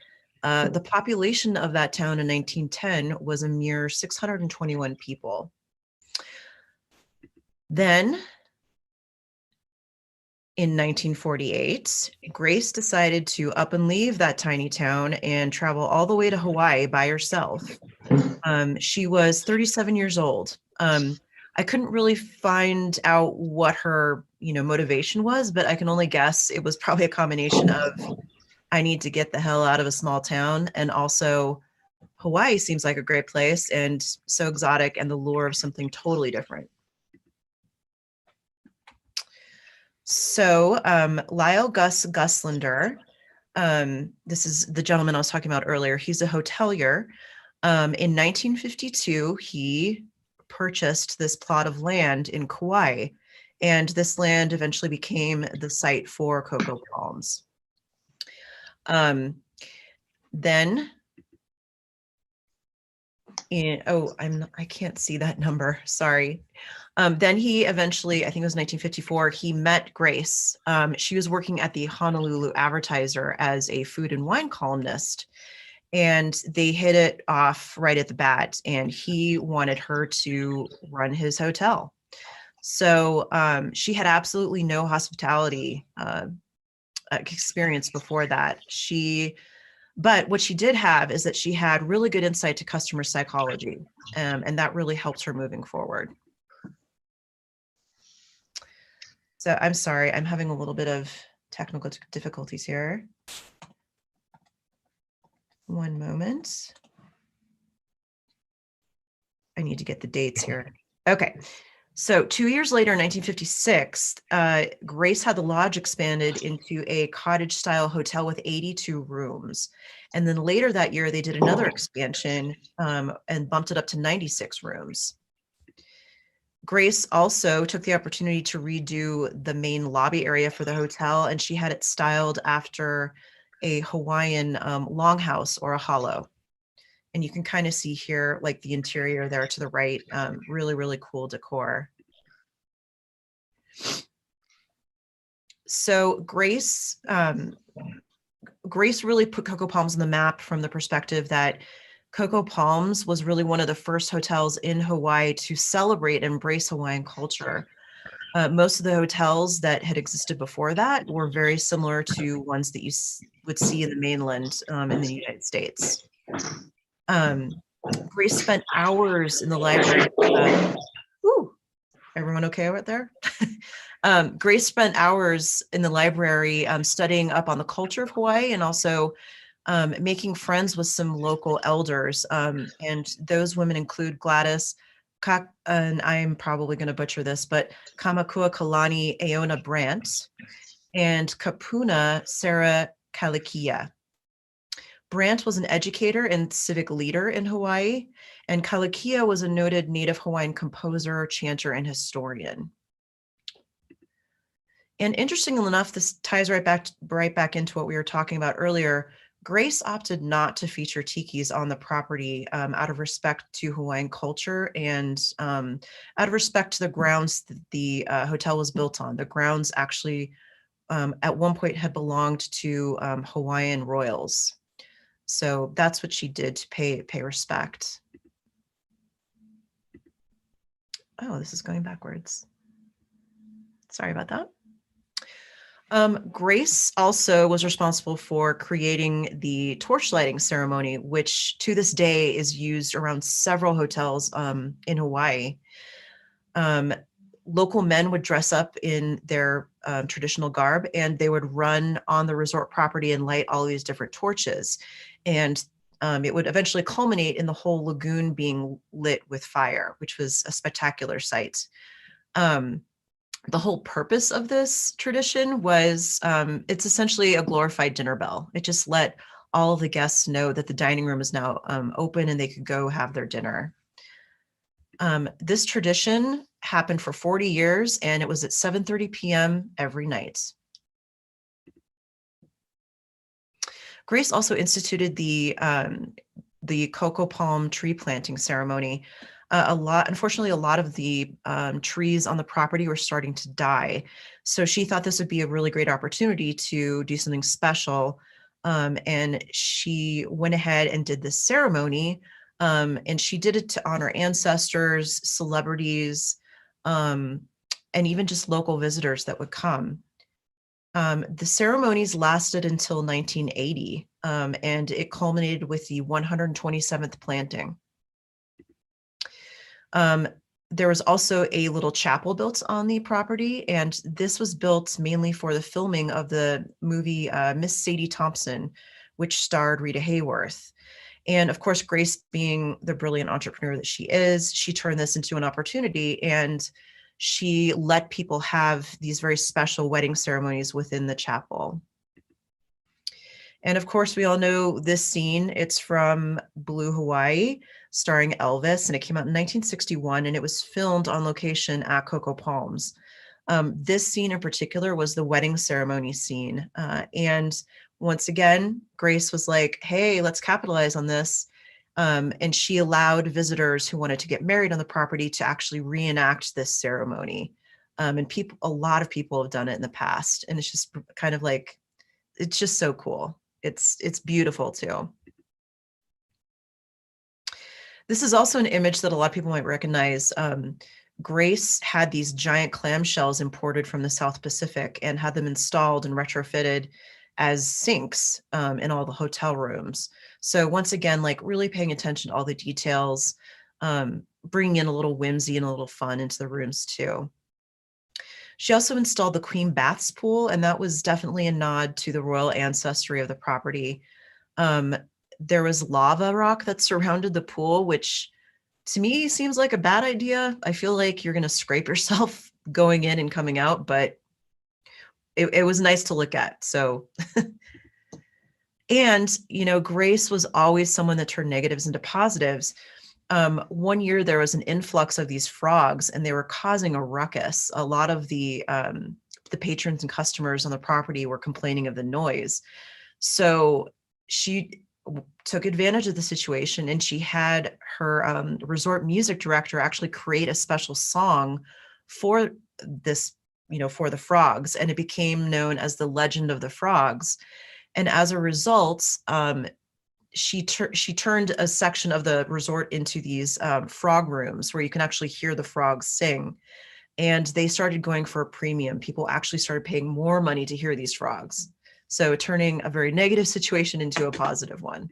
S5: The population of that town in 1910 was a mere 621 people. Then, in 1948, Grace decided to up and leave that tiny town and travel all the way to Hawaii by herself. She was 37 years old. I couldn't really find out what her, motivation was, but I can only guess it was probably a combination of, I need to get the hell out of a small town, and also Hawaii seems like a great place and so exotic and the lure of something totally different. So Lyle Gus Guslander, this is the gentleman I was talking about earlier. He's a hotelier. In 1952, he purchased this plot of land in Kauai, and this land eventually became the site for cocoa palms. Then I can't see that number, sorry. Then he eventually, I think it was 1954, he met Grace. She was working at the Honolulu Advertiser as a food and wine columnist, and they hit it off right at the bat, and he wanted her to run his hotel. So she had absolutely no hospitality experience before that. But what she did have is that she had really good insight to customer psychology, and that really helped her moving forward. So I'm sorry, I'm having a little bit of technical difficulties here. One moment. I need to get the dates here. Okay. So 2 years later, in 1956, Grace had the lodge expanded into a cottage-style hotel with 82 rooms. And then later that year, they did another expansion and bumped it up to 96 rooms. Grace also took the opportunity to redo the main lobby area for the hotel, and she had it styled after a Hawaiian longhouse or a hollow. And you can kind of see here, like the interior there to the right, really, really cool decor. So Grace really put Cocoa Palms on the map from the perspective that Cocoa Palms was really one of the first hotels in Hawaii to celebrate and embrace Hawaiian culture. Most of the hotels that had existed before that were very similar to ones that you would see in the mainland in the United States. Grace spent hours in the library. Everyone okay out there? Grace spent hours in the library studying up on the culture of Hawaii, and also making friends with some local elders. And those women include Gladys, and I'm probably going to butcher this, but Kamakua Kalani Aona Brandt and Kapuna Sarah Kalikia. Brandt was an educator and civic leader in Hawaii, and Kalakia was a noted Native Hawaiian composer, chanter, and historian. And interestingly enough, this ties right back into what we were talking about earlier. Grace opted not to feature tikis on the property out of respect to Hawaiian culture and out of respect to the grounds that the hotel was built on. The grounds actually at one point had belonged to Hawaiian royals. So that's what she did to pay respect. Oh, this is going backwards. Sorry about that. Grace also was responsible for creating the torch lighting ceremony, which to this day is used around several hotels in Hawaii. Local men would dress up in their traditional garb, and they would run on the resort property and light all these different torches. And it would eventually culminate in the whole lagoon being lit with fire, which was a spectacular sight. The whole purpose of this tradition was it's essentially a glorified dinner bell. It just let all of the guests know that the dining room is now open and they could go have their dinner. This tradition happened for 40 years, and it was at 7:30 p.m. every night. Grace also instituted the cocoa palm tree planting ceremony. Unfortunately, a lot of the trees on the property were starting to die. So she thought this would be a really great opportunity to do something special. And she went ahead and did this ceremony. And she did it to honor ancestors, celebrities, and even just local visitors that would come. The ceremonies lasted until 1980, and it culminated with the 127th planting. There was also a little chapel built on the property, and this was built mainly for the filming of the movie Miss Sadie Thompson, which starred Rita Hayworth. And of course, Grace, being the brilliant entrepreneur that she is, she turned this into an opportunity, and she let people have these very special wedding ceremonies within the chapel. And of course, we all know this scene. It's from Blue Hawaii, starring Elvis, and it came out in 1961, and it was filmed on location at Cocoa Palms. This scene in particular was the wedding ceremony scene. And once again, Grace was like, hey, let's capitalize on this. And she allowed visitors who wanted to get married on the property to actually reenact this ceremony. And a lot of people have done it in the past. And it's just kind of like, it's just so cool. It's beautiful too. This is also an image that a lot of people might recognize. Grace had these giant clamshells imported from the South Pacific and had them installed and retrofitted as sinks in all the hotel rooms. So once again, like really paying attention to all the details, bringing in a little whimsy and a little fun into the rooms too. She also installed the Queen Baths pool, and that was definitely a nod to the royal ancestry of the property. There was lava rock that surrounded the pool, which to me seems like a bad idea. I feel like you're going to scrape yourself going in and coming out, but it was nice to look at. So, and, you know, Grace was always someone that turned negatives into positives. One year there was an influx of these frogs, and they were causing a ruckus. A lot of the patrons and customers on the property were complaining of the noise. So she took advantage of the situation, and she had her resort music director actually create a special song for this, you know, for the frogs, and it became known as the Legend of the Frogs. And as a result, she turned a section of the resort into these frog rooms where you can actually hear the frogs sing. And they started going for a premium. People actually started paying more money to hear these frogs. So turning a very negative situation into a positive one.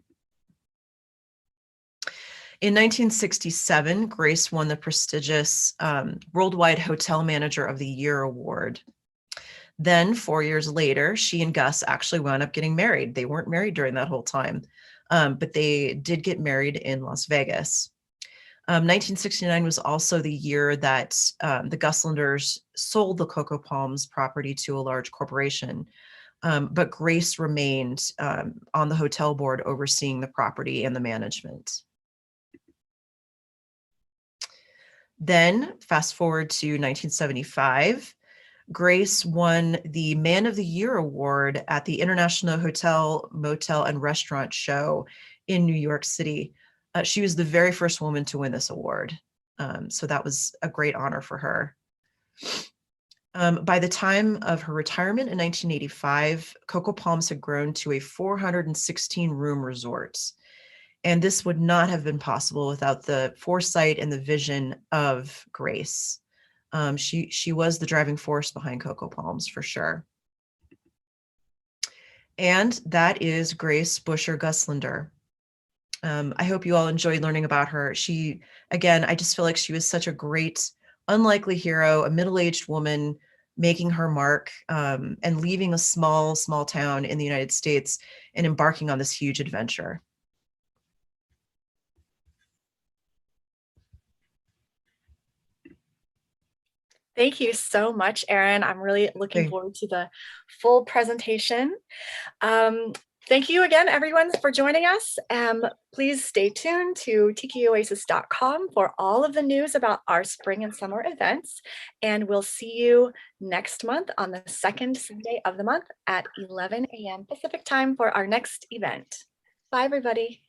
S5: In 1967, Grace won the prestigious Worldwide Hotel Manager of the Year award. Then 4 years later, she and Gus actually wound up getting married. They weren't married during that whole time, but they did get married in Las Vegas. 1969 was also the year that the Guslanders sold the Cocoa Palms property to a large corporation. but Grace remained on the hotel board overseeing the property and the management. Then fast forward to 1975, Grace won the Man of the Year award at the International Hotel, Motel, and Restaurant Show in New York City. She was the very first woman to win this award. So that was a great honor for her. By the time of her retirement in 1985, Coco Palms had grown to a 416 room resort. And this would not have been possible without the foresight and the vision of Grace. She was the driving force behind Coco Palms for sure. And that is Grace Buscher Guslander. I hope you all enjoyed learning about her. Again, I just feel like she was such a great, unlikely hero, a middle-aged woman making her mark and leaving a small town in the United States and embarking on this huge adventure.
S1: Thank you so much, Erin. I'm really looking forward to the full presentation. Thank you again, everyone, for joining us. Please stay tuned to tiki-oasis.com for all of the news about our spring and summer events. And we'll see you next month on the second Sunday of the month at 11 a.m. Pacific time for our next event. Bye, everybody.